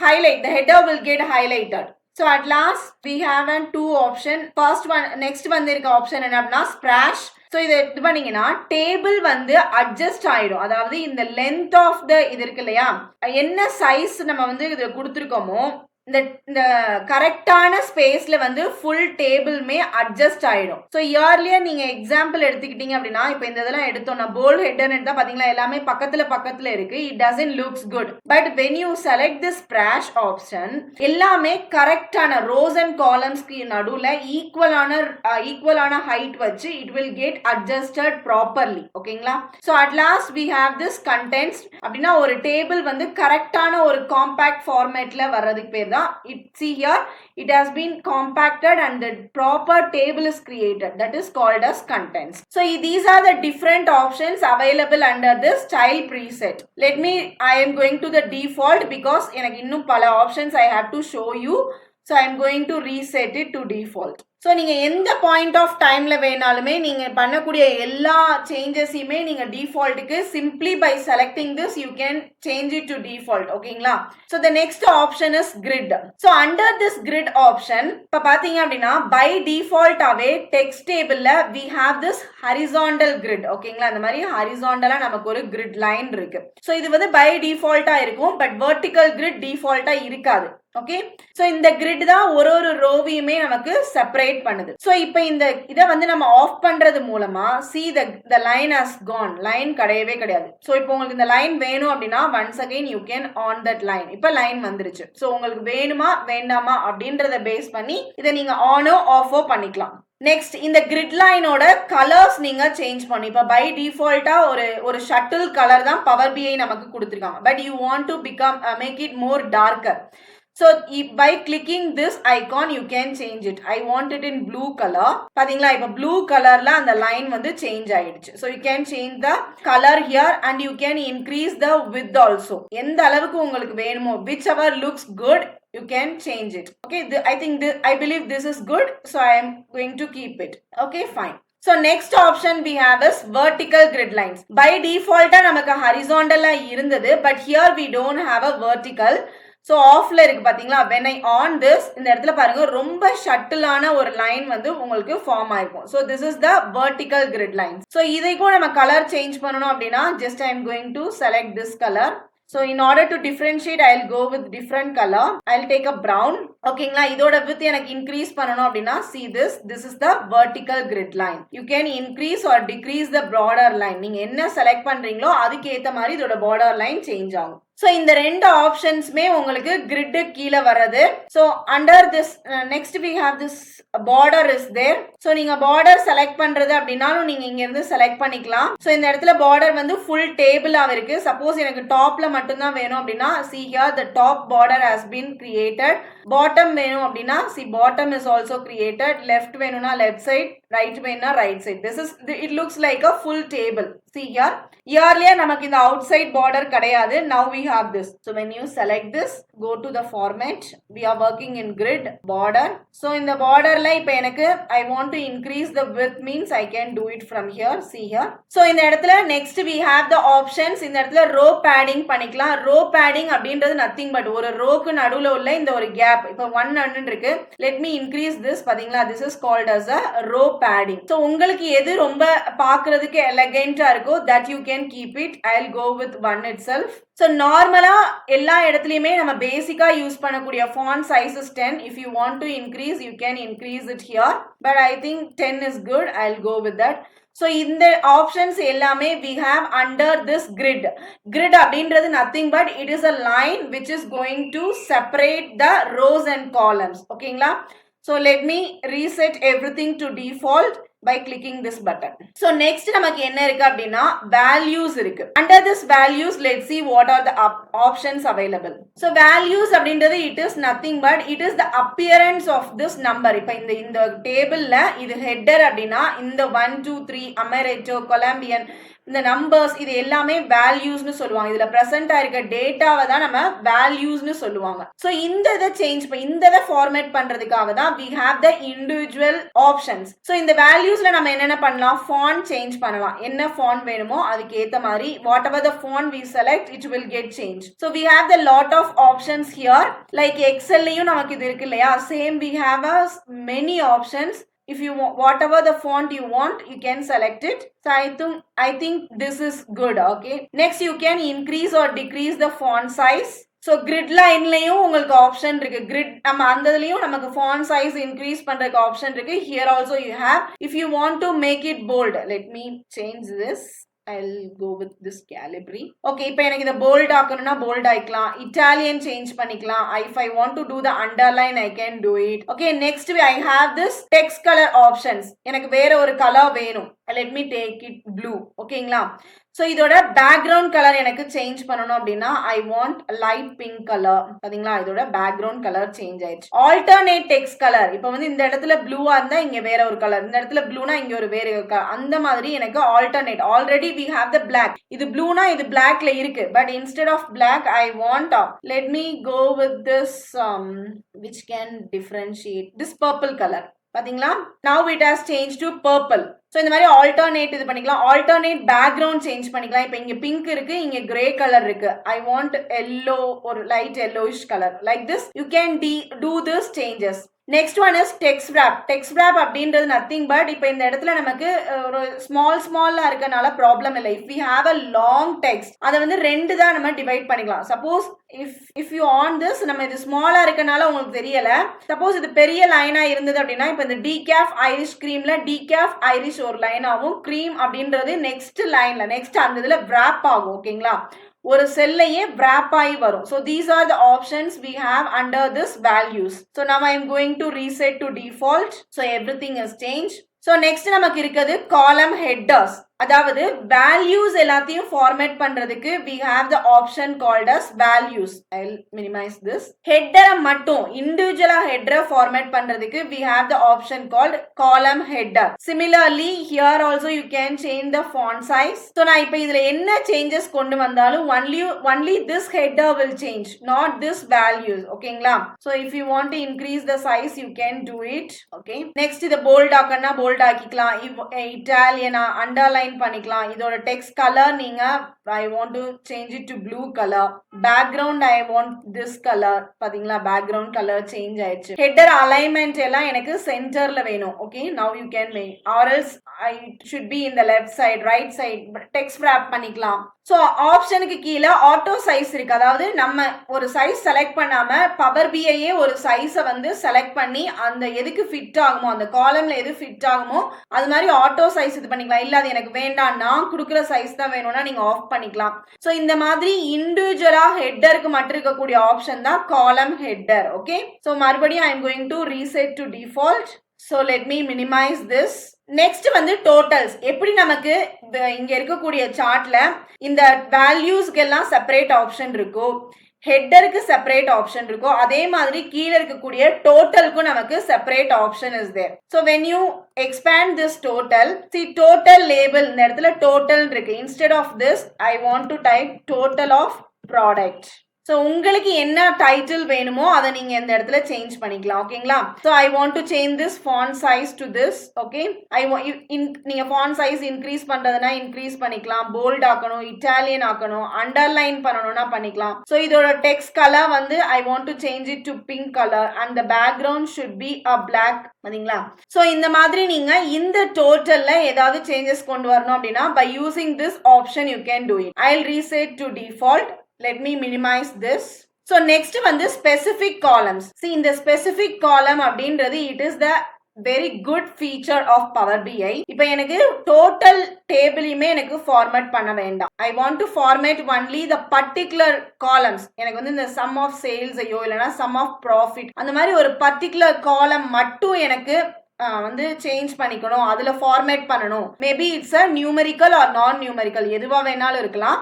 highlight. The header will get highlighted. So at last we have an two option. First one, next வந்து இருக்க ஆப்ஷன் என்ன அப்படின்னா ஸ்பிளாஷ். ஸோ இதை இது பண்ணீங்கன்னா டேபிள் வந்து அட்ஜஸ்ட் ஆயிடும். அதாவது இந்த லென்த் ஆஃப் த இது இருக்கு இல்லையா, என்ன சைஸ் நம்ம வந்து இது கொடுத்துருக்கோமோ இந்த கரெக்டான ஸ்பேஸ்ல வந்து ஃபுல் டேபிளுமே அட்ஜஸ்ட் ஆயிடும். ஸோ இயர்லியர் நீங்க எக்ஸாம்பிள் எடுத்துக்கிட்டீங்க அப்படின்னா இப்போ இந்த இதெல்லாம் எடுத்தோம்னா போல்ட் ஹெட்டர் எடுத்தா பாத்தீங்களா எல்லாமே பக்கத்துல இருக்கு. It doesn't looks good. But when you select the splash option எல்லாமே கரெக்டான ரோஸ் அண்ட் காலம்ஸ்க்கு நடுவுல ஈக்குவலான ஹைட் வச்சு it will get adjusted properly. ஓகேங்களா? So at last we have this contents. அப்படின்னா ஒரு டேபிள் வந்து கரெக்டான ஒரு காம்பாக்ட் ஃபார்மேட்ல வர்றதுக்கு பேர் தான் see here it has been compacted and the proper table is created, that is called as contents. So these are the different options available under this style preset. I am going to the default because எனக்கு இன்னும் பல options I have to show you, so I am going to reset it to default. So நீங்கள் எந்த பாயிண்ட் ஆஃப் டைமில் வேணாலுமே நீங்கள் பண்ணக்கூடிய எல்லா சேஞ்சஸையுமே நீங்கள் டிஃபால்ட்டுக்கு simply by selecting this you can change it to default. ஓகேங்களா? So the next option is grid. So under this grid option இப்போ பார்த்தீங்க அப்படின்னா பை டிஃபால்ட்டாகவே டெக்ஸ்ட் டேபிளில் we have this horizontal grid. ஓகேங்களா? இந்த மாதிரி ஹரிசாண்டலாக நமக்கு ஒரு கிரிட் லைன் இருக்கு. ஸோ இது வந்து பை டிஃபால்ட்டாக இருக்கும், பட் வெர்டிக்கல் கிரிட் டிஃபால்ட்டாக இருக்காது. ஓகே, சோ இந்த கிரிட் தான் ஒரு ரோவையுமே நமக்கு செப்பரேட் பண்ணுது. சோ இப்போ இந்த இதை வந்து நம்ம ஆஃப் பண்றது மூலமா see the line has gone. Line கிடையவே கிடையாது. சோ இப்போ உங்களுக்கு இந்த லைன் வேணும் அப்படின்னா once again you can on that line. இப்போ லைன் வந்துருச்சு. சோ உங்களுக்கு வேணுமா வேண்டாமா அப்படின்றத பேஸ் பண்ணி இதை நீங்க ஆனோ ஆஃபோ பண்ணிக்கலாம். நெக்ஸ்ட் இந்த கிரிட் லைனோட கலர்ஸ் நீங்க சேஞ்ச் பண்ணி இப்போ பை டிஃபால்ட்டா ஒரு ஷட்டில் கலர் தான் பவர் பிஐ நமக்கு கொடுத்துருக்காங்க. But you want to make it more darker. So by clicking this icon you can change it. I want it in blue color. பாத்தீங்களா? இப்போ blue colorல அந்த லைன் வந்து சேஞ்ச் ஆயிடுச்சு. So you can change the color here and you can increase the width also. எந்த அளவுக்கு உங்களுக்கு வேணுமோ whichever looks good you can change it. Okay, I believe this is good, so I am going to keep it. Okay, fine. So next option we have is vertical grid lines. By default நமக்கு horizontal இருந்தது, but here we don't have a vertical. So ஆஃப்ல இருக்கு பாத்தீங்களா? when I on this இந்த இடத்துல பாருங்க ரொம்ப ஷட்டிலான ஒரு லைன் வந்து உங்களுக்கு ஃபார்ம் ஆயிருக்கும். So this is the vertical grid line. So இதைக்கும் நம்ம கலர் சேஞ்ச் பண்ணணும் அப்படின்னா just I am going to select this colour. So in order to differentiate I'll go with different color. I'll take a brown. ஓகேங்களா? இதோட width எனக்கு increase பண்ணனும் அப்படினா see this is the vertical grid line. You can increase or decrease the border line. நீங்க என்ன செலக்ட் பண்றீங்களோ அதுக்கு ஏத்த மாதிரி இதோட border line change ஆகும். So இந்த ரெண்டு ஆப்ஷன்ஸ்மே உங்களுக்கு கிரிட் கீழ வரது. So under this next we have this border is there. So நீங்க border செலக்ட் பண்றது அப்படினாலும் நீங்க இங்க இருந்து செலக்ட் பண்ணிக்கலாம். So இந்த இடத்துல border வந்து full table ஆ இருக்கு. சப்போஸ் எனக்கு டாப்ல மட்டும் தான் வேணும் அப்படினா see here the top border has been created. Bottom வேணும் அப்படினா see bottom is also created. Left வேணும்னா left side, right வேணும்னா right side. It looks like a full table. See here. Earlier நமக்கு இந்த outside border கிடையாது. Now we have this. So when you select this, go to the format. We are working in grid border. So in the borderல இப்போ எனக்கு I want to increase the width means I can do it from here. See here. So இந்த இடத்துல next we have the options. இந்த இடத்துல row padding பண்ணிக்கலாம். Row padding அப்படின்றது nothing but ஒரு ரோக்கு நடுவுல உள்ள இந்த ஒரு gap. இப்போ 1 இருக்கு. Let me increase this. பாத்தீங்களா? This is called as a row padding. So உங்களுக்கு எது ரொம்ப பார்க்கிறதுக்கு எலகென்ட்டா இருக்கோ that you can keep it. I'll go with 1 itself. So நார்மலா எல்லா இடத்துலயுமே நம்ம பேசிக்கா யூஸ் பண்ணக்கூடிய font size is 10. If you want to increase you can increase it here, but I think 10 is good. I'll go with that. So இந்த options எல்லாமே we have under this grid. Grid அப்படின்றது nothing but it is a line which is going to separate the rows and columns. ஓகேங்களா? So let me reset everything to default by clicking this button. So next நமக்கு என்ன இருக்கு அப்படின்னா values இருக்கு. Under this values, let's see what are the options available. So values அப்படின்றது it is nothing but it is the appearance of this number. இப்ப இந்த டேபிள்ல இது header அப்படின்னா இந்த 1 2 3 Amaretto, Colombian இந்த நம்பர்ஸ் இது எல்லாமே வேல்யூஸ்னு சொல்லுவாங்க. இதுல பிரசன்ட் ஆயிருக்க டேட்டாவை தான் நம்ம வேல்யூஸ்னு சொல்லுவாங்க. சோ இந்த இதை சேஞ்ச் இந்த இதை ஃபார்மேட் பண்றதுக்காக தான் we have the individual options. So இந்த வேல்யூஸ்ல நம்ம என்னென்ன பண்ணலாம், ஃபாண்ட் சேஞ்ச் பண்ணலாம். என்ன ஃபாண்ட் வேணுமோ அதுக்கு ஏத்த மாதிரி whatever the font we select it will get changed. So we have the lot of options here. Like Excelலையும் நமக்கு இது இருக்கு இல்லையா, same we have many options. If you want whatever the font you want, you can select it. So I think this is good. Okay, next you can increase or decrease the font size. So grid lineலயும் உங்களுக்கு ஆப்ஷன் இருக்கு. grid நம்ம அந்ததுலயும் நமக்கு font size increase பண்றதுக்கு ஆப்ஷன் இருக்கு. Here also you have. If you want to make it bold, let me change this. I'll go with this Calibri. Okay, இப்போ எனக்கு இத bold ஆக்கணும்னா bold ஆயிக்கலாம். Italian change பண்ணிக்கலாம். If I want to do the underline, I can do it. Okay, next I have this text color options. எனக்கு வேற ஒரு கலர் வேணும். Let me take it blue. ஓகேங்களா? So இதோட background color எனக்கு சேஞ்ச் பண்ணனும் அப்படினா I want light pink color. பாத்தீங்களா, இதோட background color சேஞ்ச் ஆயிடுச்சு. alternate text color, இப்போ வந்து இந்த இடத்துல ப்ளூவா இருந்தா இங்க வேற ஒரு கலர், இந்த இடத்துல ப்ளூனா இங்க ஒரு வேற ஒரு கலர், அந்த மாதிரி எனக்கு alternate. already we have the black. இது ப்ளூனா இது blackல இருக்கு, but instead of black I want let me go with this which can differentiate this purple color. பாத்தீங்களா, now it has changed to purple. So இந்த மாதிரி alternate இது பண்ணிக்கலாம். alternate background change பண்ணிக்கலாம். இப்போ இங்க pink இருக்கு, இங்க grey color இருக்கு. I want yellow or light yellowish color. Like this you can do this changes. Next one is text wrap. text wrap அப்படின்றது nothing but இப்போ இந்த இடத்துல நமக்கு ஒரு ஸ்மாலா இருக்கனால ப்ராப்ளம் இல்லை. if we have a long text அதை வந்து ரெண்டு தான் நம்ம டிவைட் பண்ணிக்கலாம். Suppose if you on this நம்ம இது ஸ்மாலா இருக்கனால உங்களுக்கு தெரியல, சப்போஸ் இது பெரிய லைனா இருந்தது அப்படின்னா இப்போ இந்த decaf irish creamல decaf irish ஒரு லைன் ஆகும், cream அப்படின்றது நெக்ஸ்ட் லைன்ல நெக்ஸ்ட் அந்த இதுல wrap ஆகும். ஓகேங்களா, ஒரு செல்லையே wrap ஆகி வரும். So these are the options we have under this values. So now I am going to reset to default. So everything has changed. So next நமக்கு இருக்குது column headers. அதாவது values எல்லாத்தையும் ஃபார்மேட் பண்றதுக்கு we have the option called as values. I'll minimize this. header மட்டும் இண்டிவிஜுவலா header ஃபார்மேட் பண்றதுக்கு we have the option called column header. Similarly here also you can change the font size. So நான் இப்போ இதுல என்ன changes கொண்டு வந்தாலும் only this header will change, not this values. ஓகேங்களா, so if you want to increase the size you can do it. Okay, next இத bold ஆக்கனா bold ஆக்கிக்கலாம், Italian underline பண்ணிக்கலாம். இதோட டெக்ஸ்ட் கலர் நீங்க I want to change it to blue color. background I want this color. பாத்தீங்களா, background color change ஆயிடுச்சு. header alignment எல்லாம் எனக்கு சென்டர்ல வேணும். okay, now you can make, or else I should be in the left side, right side. text wrap பண்ணிக்கலாம். ஸோ ஆப்ஷனுக்கு கீழே ஆட்டோ சைஸ் இருக்கு. அதாவது நம்ம ஒரு சைஸ் செலக்ட் பண்ணாம பவர் பிஐயே ஒரு சைஸை வந்து செலக்ட் பண்ணி அந்த எதுக்கு ஃபிட் ஆகுமோ, அந்த காலம்ல எது ஃபிட் ஆகுமோ அது மாதிரி ஆட்டோ சைஸ் இது பண்ணிக்கலாம். இல்ல அது எனக்கு வேண்டாம், நான் கொடுக்குற சைஸ் தான் வேணும்னா நீங்க ஆஃப் பண்ணிக்கலாம். ஸோ இந்த மாதிரி இண்டிவிஜுவலா ஹெட்டருக்கு மட்டும் இருக்கக்கூடிய ஆப்ஷன் தான் காலம் ஹெட்டர். ஓகே, ஸோ மறுபடியும் ஐ am going to reset to default. So let me minimize this. Next வந்து totals. எப்படி நமக்கு இங்க இருக்கக்கூடிய சார்ட்ல இந்த வேல்யூஸ்க்கு எல்லாம் செப்பரேட் ஆப்ஷன் இருக்கோ, ஹெட்டருக்கு செப்பரேட் ஆப்ஷன் இருக்கோ, அதே மாதிரி கீழே இருக்கக்கூடிய டோட்டலுக்கும் நமக்கு separate option is there. So when you expand this total, see total label இந்த இடத்துல total இருக்கு. Instead of this I want to type total of product. So உங்களுக்கு என்ன டைட்டில் வேணுமோ அதை நீங்க இந்த இடத்துல சேஞ்ச் பண்ணிக்கலாம். ஓகேங்களா, so I want to change this font size to this. Okay, நீங்க ஃபாண்ட் சைஸ் இன்க்ரீஸ் பண்றதுனா இன்க்ரீஸ் பண்ணிக்கலாம், போல்ட் ஆக்கணும், இட்டாலியன் ஆக்கணும், அண்டர்லைன் பண்ணணும்னா பண்ணிக்கலாம். ஸோ இதோட டெக்ஸ்ட் கலர் வந்து I want to change it to pink colour and the background should be a black. பாத்தீங்களா, ஸோ இந்த மாதிரி நீங்க இந்த டோட்டல்ல ஏதாவது சேஞ்சஸ் கொண்டு வரணும் அப்படின்னா by using this option you can do it. I'll reset to default. Let me minimize this. So next வந்து specific columns. See இந்த specific column அப்படின்றது it is the very good feature of power BI. இப்போ எனக்கு டோட்டல் டேபிளையுமே எனக்கு ஃபார்மேட் பண்ண வேண்டாம். I want to format only the particular columns. எனக்கு வந்து இந்த சம் ஆஃப் சேல்ஸ் ஐயோ இல்லைன்னா சம் ஆஃப் ப்ராஃபிட் அந்த மாதிரி ஒரு பர்டிகுலர் காலம் மட்டும் எனக்கு வந்து சேஞ்ச் பண்ணிக்கணும், அதுல ஃபார்மேட் பண்ணணும். Maybe it's a numerical or non numerical எதுவா வேணாலும் இருக்கலாம்.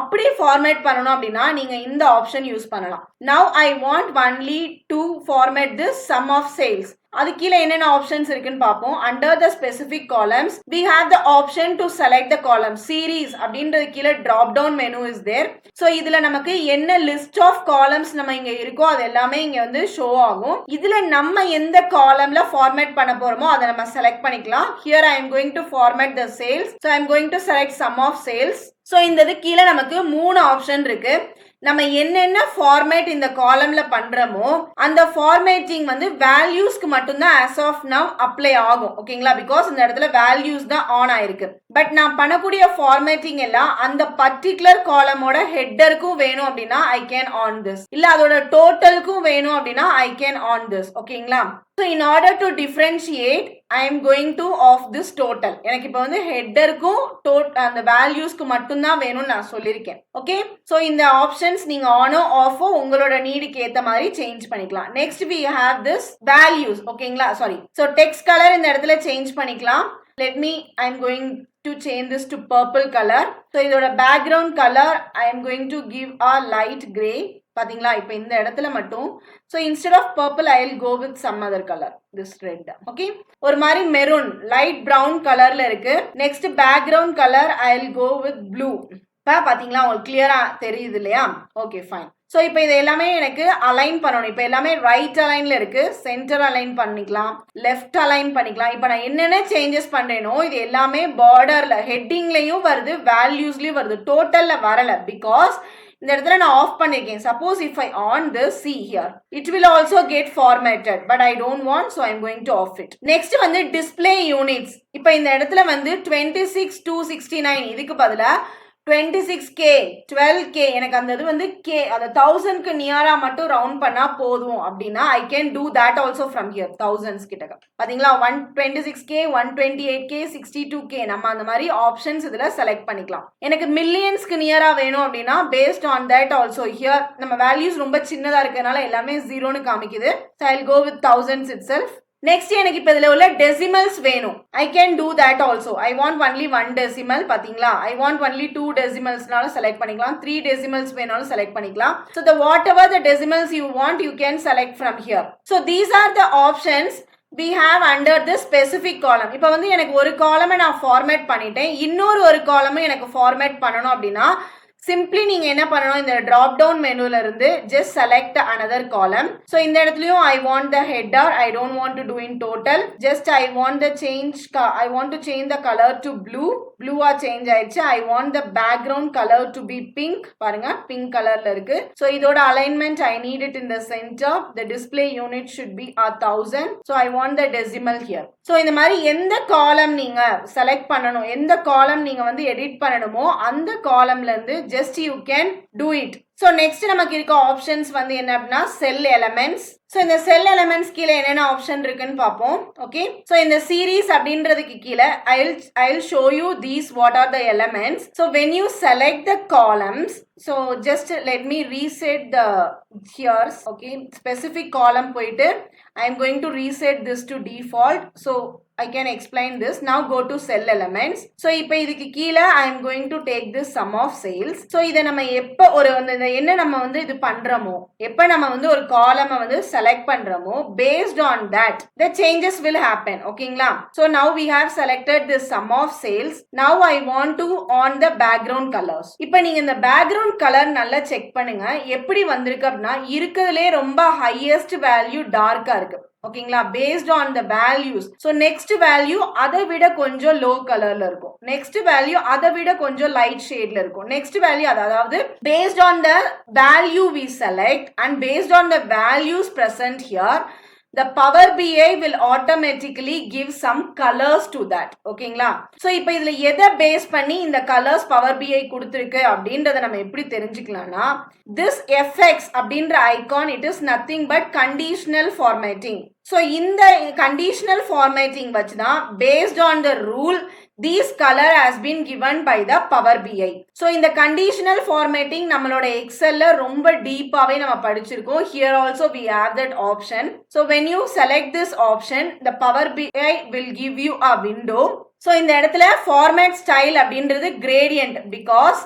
அப்படி ஃபார்மேட் பண்ணணும் அப்படின்னா நீங்க இந்த ஆப்ஷன் யூஸ் பண்ணலாம். Now I want only to format this sum of sales. அது கீழே என்னென்ன ஆப்ஷன்ஸ் இருக்குன்னு பார்ப்போம். Under the specific columns we have the option to select the column series அப்படின்றது கீழே drop down menu is there. So இதுல நமக்கு என்ன லிஸ்ட் ஆஃப் காலம்ஸ் நம்ம இங்க இருக்கோ அது எல்லாமே இங்க வந்து ஷோ ஆகும். இதுல நம்ம எந்த காலம்ல ஃபார்மேட் பண்ண போறோமோ அதை நம்ம செலக்ட் பண்ணிக்கலாம். Here I am going to format the sales. So I am going to select sum of sales. So இந்த இது கீழே நமக்கு 3 ஆப்ஷன் இருக்கு. நம்ம என்னென்ன ஃபார்மேட் இந்த காலம்ல பண்றோமோ அந்த ஃபார்மேட்டிங் வந்து வேல்யூஸ்க்கு மட்டும்தான் as of now அப்ளை ஆகும். ஓகேங்களா? பிகாஸ் இந்த இடத்துல வேல்யூஸ் தான் ஆன் ஆயிருக்கு. பட் நான் பண்ணக்கூடிய ஃபார்மேட்டிங் எல்லாம் அந்த பர்டிகுலர் காலமோட ஹெட்டருக்கும் வேணும் அப்படின்னா ஐ கேன் ஆன் திஸ். இல்ல அதோட டோட்டலுக்கும் வேணும் அப்படின்னா ஐ கேன் ஆன் திஸ். ஓகேங்களா? So in order to differentiate, I am going to off this total. எனக்கு இப்போ வந்து ஹெட்டருக்கும் அந்த வேல்யூஸ்க்கு மட்டும்தான் வேணும்னு நான் சொல்லியிருக்கேன். ஓகே, ஸோ இந்த ஆப்ஷன்ஸ் நீங்க ஆனோ ஆஃபோ உங்களோட நீடுக்கு ஏற்ற மாதிரி சேஞ்ச் பண்ணிக்கலாம். Next we have this values. ஓகேங்களா? சாரி, ஸோ டெக்ஸ்ட் கலர் இந்த இடத்துல சேஞ்ச் பண்ணிக்கலாம். Let me, I am going to change this to purple color. So இதோட background color I am going to give a light gray. பாத்தீங்களா? இப்போ இந்த இடத்துல மட்டும் so instead of purple I will go with some other color, this red. okay, ஒரு மாதிரி மெரூன் லைட் பிரவுன் கலர்ல இருக்கு. Next background colour I will go with blue. பாத்தீங்களா? உங்களுக்கு கிளியரா தெரியுது இல்லையா? Okay, fine. ஸோ இப்போ இது எல்லாமே எனக்கு அலைன் பண்ணணும். இப்போ எல்லாமே ரைட் அலைன்ல இருக்கு. சென்டர் அலைன் பண்ணிக்கலாம், லெஃப்ட் அலைன் பண்ணிக்கலாம். இப்போ நான் என்னென்ன சேஞ்சஸ் பண்றேனோ இது எல்லாமே பார்டர்ல ஹெட்டிங்லயும் வருது, வேல்யூஸ்லயும் வருது, டோட்டல்ல வரல. பிகாஸ் இந்த இடத்துல நான் ஆஃப் பண்ணிருக்கேன். Suppose if I on this, see here, it will also get formatted, but I don't want, so I'm going to off it. Next வந்து display units. இப்போ இந்த இடத்துல வந்து 26,269 இதுக்கு பதிலா 26K 12K எனக்கு அந்த இது வந்து K அந்த 1000க்கு நியரா மட்டும் ரவுண்ட் பண்ணா போதும் அப்படின்னா I can do that also from here. thousands கிட்டக்க பாத்தீங்களா? 126K 128K 62K நம்ம அந்த மாதிரி ஆப்ஷன்ஸ் இதுல செலக்ட் பண்ணிக்கலாம். எனக்கு மில்லியன்ஸ்க்கு நியரா வேணும் அப்படின்னா based on that also here நம்ம வேல்யூஸ் ரொம்ப சின்னதா இருக்கிறதுனால எல்லாமே ஜீரோன்னு காமிக்குது. So I'll go with thousands itself. Next எனக்கு இப்போ இதில் உள்ள டெசிமல்ஸ் வேணும். I can do that also. I want only 1 decimal. பார்த்தீங்களா? ஐ வாண்ட் ஒன்லி 2 டெசிமல்ஸ்னாலும் செலக்ட் பண்ணிக்கலாம். 3 டெசிமல்ஸ் வேணாலும் செலக்ட் பண்ணிக்கலாம். So the what ever the decimals you want you can select from here. So these are the options we have under the specific column. இப்போ வந்து எனக்கு ஒரு காலமை நான் ஃபார்மேட் பண்ணிட்டேன், இன்னொரு ஒரு காலமும் எனக்கு ஃபார்மேட் பண்ணணும் அப்படின்னா சிம்பிளி நீங்க என்ன பண்ணணும், இந்த drop down மெனுல இருந்து just select another column. So இந்த இடத்துலயும் I want the header, I don't want to do in total, just I want the change the color to blue. ப்ளூவா சேஞ்ச் ஆயிடுச்சு. I want the background color to be pink. பாருங்க, பிங்க் கலர்ல இருக்கு. So இதோட alignment I need it in the center. The display unit should be 1000. So I want the decimal here. So இந்த மாதிரி எந்த காலம் நீங்க செலக்ட் பண்ணணும், எந்த காலம் நீங்க வந்து எடிட் பண்ணணுமோ அந்த காலம்ல இருந்து just you can do it. So next நமக்கு இருக்க ஆப்ஷன்ஸ் வந்து என்ன அப்படின்னா செல் எலமெண்ட்ஸ். ஸோ இந்த செல் எலமெண்ட்ஸ் கீழே என்னென்ன ஆப்ஷன் இருக்குன்னு பார்ப்போம். ஓகே, ஸோ இந்த சீரீஸ் அப்படின்றதுக்கு கீழே I will show you these what are the elements. So when you select the columns, so just let me reset the here. Okay, specific column போயிட்டு I am going to reset this to default. So I can explain this. Now go to cell elements. So இப்போ இதுக்கு கீழே I am going to take this sum of sales. So இதை நம்ம எப்போ ஒரு என்ன நம்ம வந்து இது பண்றோமோ, எப்போ நம்ம வந்து ஒரு காலமை வந்து செலக்ட் பண்றோமோ based on that the changes will happen. ஓகேங்களா? So now we have selected this sum of sales. Now I want to on the background colors. இப்போ நீங்க இந்த background color நல்லா செக் பண்ணுங்க. எப்படி வந்திருக்கு அப்படின்னா இருக்கிறதுலே ரொம்ப ஹையஸ்ட் வேல்யூ டார்க்கா இருக்கு. ஓகேங்களா? Paste on the values. So next value அதை விட கொஞ்சம் லோ கலர்ல இருக்கும், நெக்ஸ்ட் வேல்யூ அதை விட கொஞ்சம் லைட் ஷேட்ல இருக்கும், நெக்ஸ்ட் வேல்யூ அதாவது paste on the value we select and paste on the values present here the Power BI will automatically give some colors to that. ஓகேங்களா? ஸோ இப்போ இதில் எதை பேஸ் பண்ணி இந்த கலர்ஸ் Power BI கொடுத்துருக்கு அப்படின்றத நம்ம எப்படி தெரிஞ்சுக்கலாம்னா, this FX அப்படின்ற icon it is nothing but conditional formatting. So இந்த கண்டிஷனல் ஃபார்மேட்டிங் வச்சு தான் paste on the rule these color has been given by the Power BI. So இந்த கண்டிஷனல் ஃபார்மேட்டிங் நம்மளோட எக்ஸல்ல ரொம்ப டீப்பாவே நம்ம படிச்சிருக்கோம். Here also we have that option. So when you select this option, the Power BI will give you a window. So இந்த இடத்துல ஃபார்மேட் ஸ்டைல் அப்படின்றது gradient because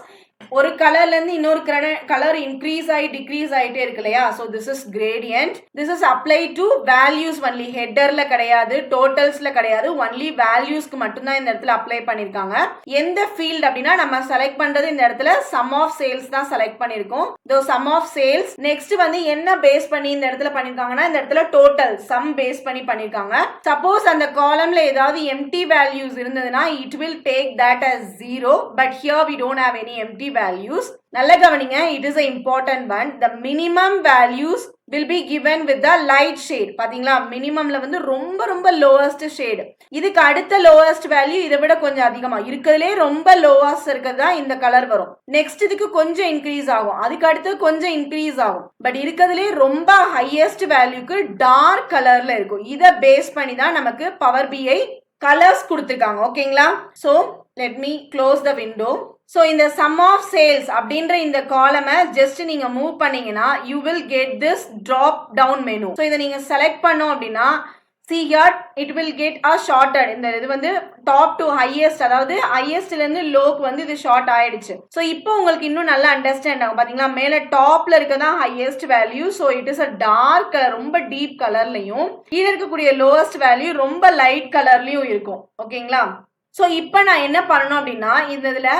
ஒரு கலர்ல இருந்து இன்னொரு கலர் இன்க்ரீஸ் ஆகி டிக்ரீஸ் ஆகிட்டே இருக்கு இல்லையா. So this is gradient. This is apply to values only, ஹெட்டர்ல கிடையாது, டோட்டல்ஸ்ல கிடையாது, ஒன்லி வேல்யூஸ்க்கு மட்டும்தான் இந்த இடத்துல அப்ளை பண்ணிருக்காங்க. எந்த ஃபீல்ட் அப்படின்னா நம்ம செலக்ட் பண்றது இந்த இடத்துல சம் ஆஃப் சேல்ஸ் தான் செலக்ட் பண்ணிருக்கோம். சம் ஆஃப் சேல்ஸ் நெக்ஸ்ட் வந்து என்ன பேஸ் பண்ணி இந்த இடத்துல பண்ணிருக்காங்கன்னா இந்த இடத்துல டோட்டல் சம் பேஸ் பண்ணி பண்ணிருக்காங்க. சப்போஸ் அந்த காலம்ல ஏதாவது எம்டி வேல்யூஸ் இருந்ததுன்னா it will take that as 0, but here we don't have any empty values. நல்ல கவனிங்க, it is an important one. The minimum values will be given with the light shade. பாத்தீங்களா, மினிமம்ல வந்து ரொம்ப ரொம்ப lowest shade. இதுக்கு அடுத்த lowest value இதை விட கொஞ்சம் அதிகமா இருக்கிறதுலே ரொம்ப lowest இருக்கிறதா இந்த கலர் வரும். நெக்ஸ்ட் இதுக்கு கொஞ்சம் இன்க்ரீஸ் ஆகும், அதுக்கு அடுத்து கொஞ்சம் இன்க்ரீஸ் ஆகும். பட் இருக்கிறதுலே ரொம்ப ஹையஸ்ட் வேல்யூக்கு டார்க் கலர்ல இருக்கும். இதை பேஸ் பண்ணி தான் நமக்கு பவர் பிஐ கலர்ஸ் கொடுத்துருக்காங்க. ஓகேங்களா. So let me close the window. So இந்த சம் ஆஃப் சேல்ஸ் அப்படின்ற இந்த காலமை ஜஸ்ட் நீங்க மூவ் பண்ணீங்கன்னா you will get this drop down menu. So இதை நீங்க செலக்ட் பண்ணோம் அப்படின்னா see here it will get a shorted. இந்த இது வந்து டாப் டு ஹையஸ்ட், அதாவது ஹையஸ்ட்ல இருந்து லோக்கு வந்து இது ஷார்ட் ஆயிடுச்சு. ஸோ இப்போ உங்களுக்கு இன்னும் நல்லா அண்டர்ஸ்டாண்ட் ஆகும். பாத்தீங்களா, மேல டாப்ல இருக்கதான் highest value. So it is a dark colour, ரொம்ப டீப் கலர்லயும், கீழே இருக்கக்கூடிய லோவஸ்ட் வேல்யூ ரொம்ப லைட் கலர்லயும் இருக்கும். ஓகேங்களா. ஸோ இப்போ நான் என்ன பண்ணணும் அப்படின்னா இந்த இதுல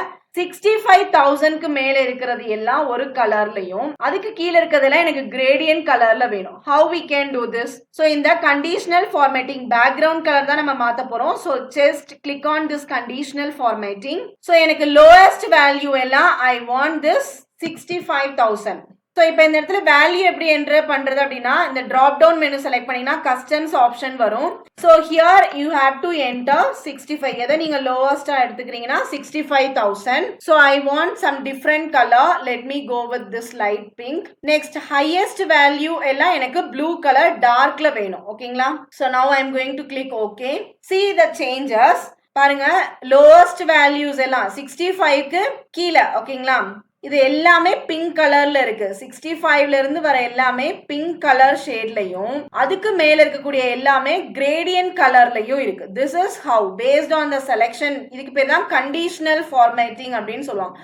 65,000க்கு மேல இருக்கிறது எல்லாம் ஒரு கலர்லயும், அதுக்கு கீழே இருக்கிறதுல எனக்கு கிரேடியன்ட் கலர்ல வேணும். how we can do this? so இந்த கண்டிஷனல் ஃபார்மேட்டிங் பேக்ரவுண்ட் கலர் தான் நம்ம மாத்த போறோம். so just click on this conditional formatting. so எனக்கு lowest value எல்லாம் I want this 65,000. ஸோ இப்போ இந்த இடத்துல வேல்யூ எப்படி என்டர் பண்றது அப்படின்னா இந்த ட்ராப் டவுன் மெனு செலக்ட் பண்ணீங்கன்னா கஸ்டம்ஸ் ஆப்ஷன் வரும். So here you have to enter 65. எதை நீங்க லோவஸ்டா எடுத்துக்கிறீங்கன்னா 65,000. So I want some different colour. Let me go with this light pink. Next highest value எல்லாம் எனக்கு ப்ளூ கலர் டார்க்ல வேணும். ஓகேங்களா. So now I am going to click okay. see the changes. பாருங்க, லோவஸ்ட் வேல்யூஸ் எல்லாம் 65க்கு கீழே. ஓகேங்களா. இது எல்லாமே பிங்க் கலர்ல இருக்கு. 65ல இருந்து வர எல்லாமே பிங்க் கலர் ஷேட்லயும், அதுக்கு மேல இருக்கக்கூடிய எல்லாமே கிரேடியன்ட் கலர்லயும் இருக்கு. This is how paste on the selection. இதுக்கு பேர் தான் கண்டிஷனல் ஃபார்மேட்டிங் அப்படின்னு சொல்லுவாங்க.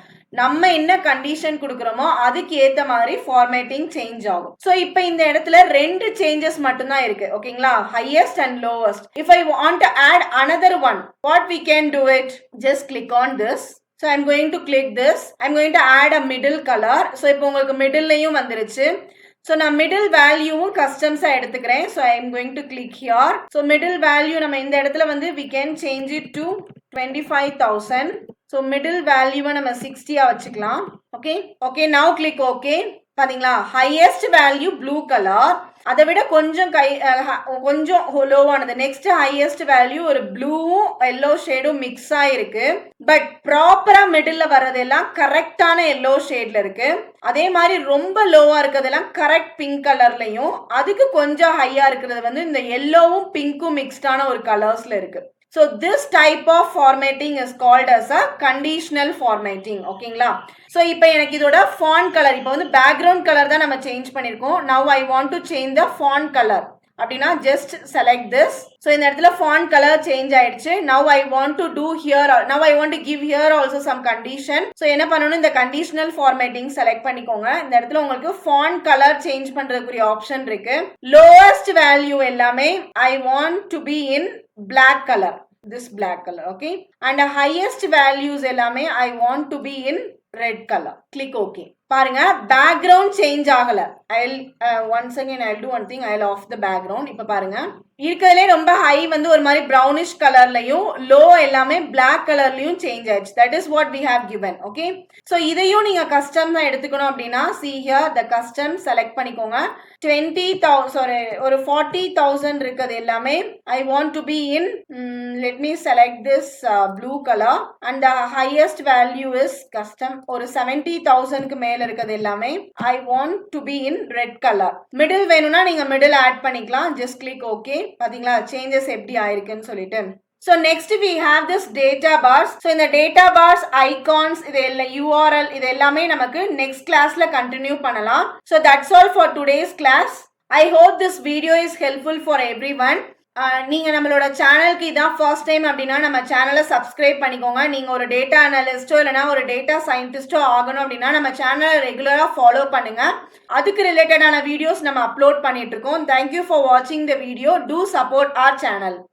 நம்ம என்ன கண்டிஷன் கொடுக்குறோமோ அதுக்கு ஏத்த மாதிரி ஃபார்மேட்டிங் சேஞ்ச் ஆகும். ஸோ இப்போ இந்த இடத்துல ரெண்டு சேஞ்சஸ் மட்டும்தான் இருக்கு. ஓகேங்களா, highest and lowest. If I want to add another one, what we can do it? Just click on this. So I'm going to click this. I'm going to add a middle color. So இப்போ உங்களுக்கு மிடில்லையும் வந்துருச்சு. So நான் மிடில் வேல்யூவும் கஸ்டம்ஸா எடுத்துக்கிறேன். So I am going to click here. So middle value நம்ம இந்த இடத்துல வந்து we can change it to 25,000. So middle வேல்யூவை நம்ம 60 வச்சுக்கலாம். Okay okay, now click okay. பாத்தீங்களா, ஹையஸ்ட் வேல்யூ ப்ளூ கலர், அதை விட கொஞ்சம் கொஞ்சம் லோவானது நெக்ஸ்ட் ஹையஸ்ட் வேல்யூ ஒரு ப்ளூவும் எல்லோ ஷேடும் மிக்ஸ் ஆயிருக்கு. பட் ப்ராப்பரா மிடில் வர்றதெல்லாம் கரெக்டான எல்லோ ஷேட்ல இருக்கு. அதே மாதிரி ரொம்ப லோவா இருக்கிறதெல்லாம் கரெக்ட் பிங்க் கலர்லயும், அதுக்கு கொஞ்சம் ஹையா இருக்கிறது வந்து இந்த எல்லோவும் பிங்க்கும் மிக்ஸ்டான ஒரு கலர்ஸ்ல இருக்கு. So this type of formatting is called as a conditional formatting. ஓகேங்களா. ஸோ இப்போ எனக்கு இதோட font color, இப்போ வந்து background color தான் நம்ம சேஞ்ச் பண்ணியிருக்கோம். Now I want to change the font color. அப்படின்னா just select this. ஸோ இந்த இடத்துல font color change ஆயிடுச்சு. Now I want to do here, now I want to give here also some condition. So என்ன பண்ணணும், இந்த conditional formatting select பண்ணிக்கோங்க. இந்த இடத்துல உங்களுக்கு font color change பண்றதுக்குரிய ஆப்ஷன் இருக்கு. Lowest value எல்லாமே I want to be in black color, this black color. Okay, and the highest values எல்லாமே I want to be in red color. Click okay. பாருங்க, background change ஆகல. I'll once again I'll do one thing. I'll off the background. இப்ப பாருங்க, இருக்கிறதுலே ரொம்ப ஹை வந்து ஒரு மாதிரி brownish கலர்லயும், லோ எல்லாமே black கலர்லயும் சேஞ்ச் ஆயிடுச்சு. That is what we have given. Okay, so இதையும் நீங்க கஸ்டம் எடுத்துக்கணும் அப்படின்னா see here the custom select பண்ணிக்கோங்க. 20,000 ஒரு 40,000 இருக்குது எல்லாமே I want to be in let me select this blue color and the highest value is custom. ஒரு 70,000க்கு மேல கீழே இருக்கிறது எல்லாமே. I want to be in red color. Middle வேணும்னா நீங்க மிடில் ஆட் பண்ணிக்கலாம். just click OK. பாத்தீங்களா சேஞ்சஸ் எப்படி ஆயிருக்குன்னு சொல்லிட்டு. So next we have this data bars. So இந்த data bars, icons, இது URL இது எல்லாமே நமக்கு next classல continue பண்ணலாம். So that's all for today's class. I hope this video is helpful for everyone. நீங்க நம்மளோட சேனலுக்கு இதான் ஃபர்ஸ்ட் டைம் அப்படின்னா நம்ம சேனலை சப்ஸ்கிரைப் பண்ணிக்கோங்க. நீங்க ஒரு டேட்டா அனலிஸ்டோ இல்லைனா ஒரு டேட்டா சயின்டிஸ்டோ ஆகணும் அப்படின்னா நம்ம சேனலை ரெகுலரா ஃபாலோ பண்ணுங்க. அதுக்கு ரிலேட்டடான வீடியோஸ் நம்ம அப்லோட் பண்ணிட்டு இருக்கோம். தேங்க்யூ ஃபார் வாட்சிங் the video. To support our channel.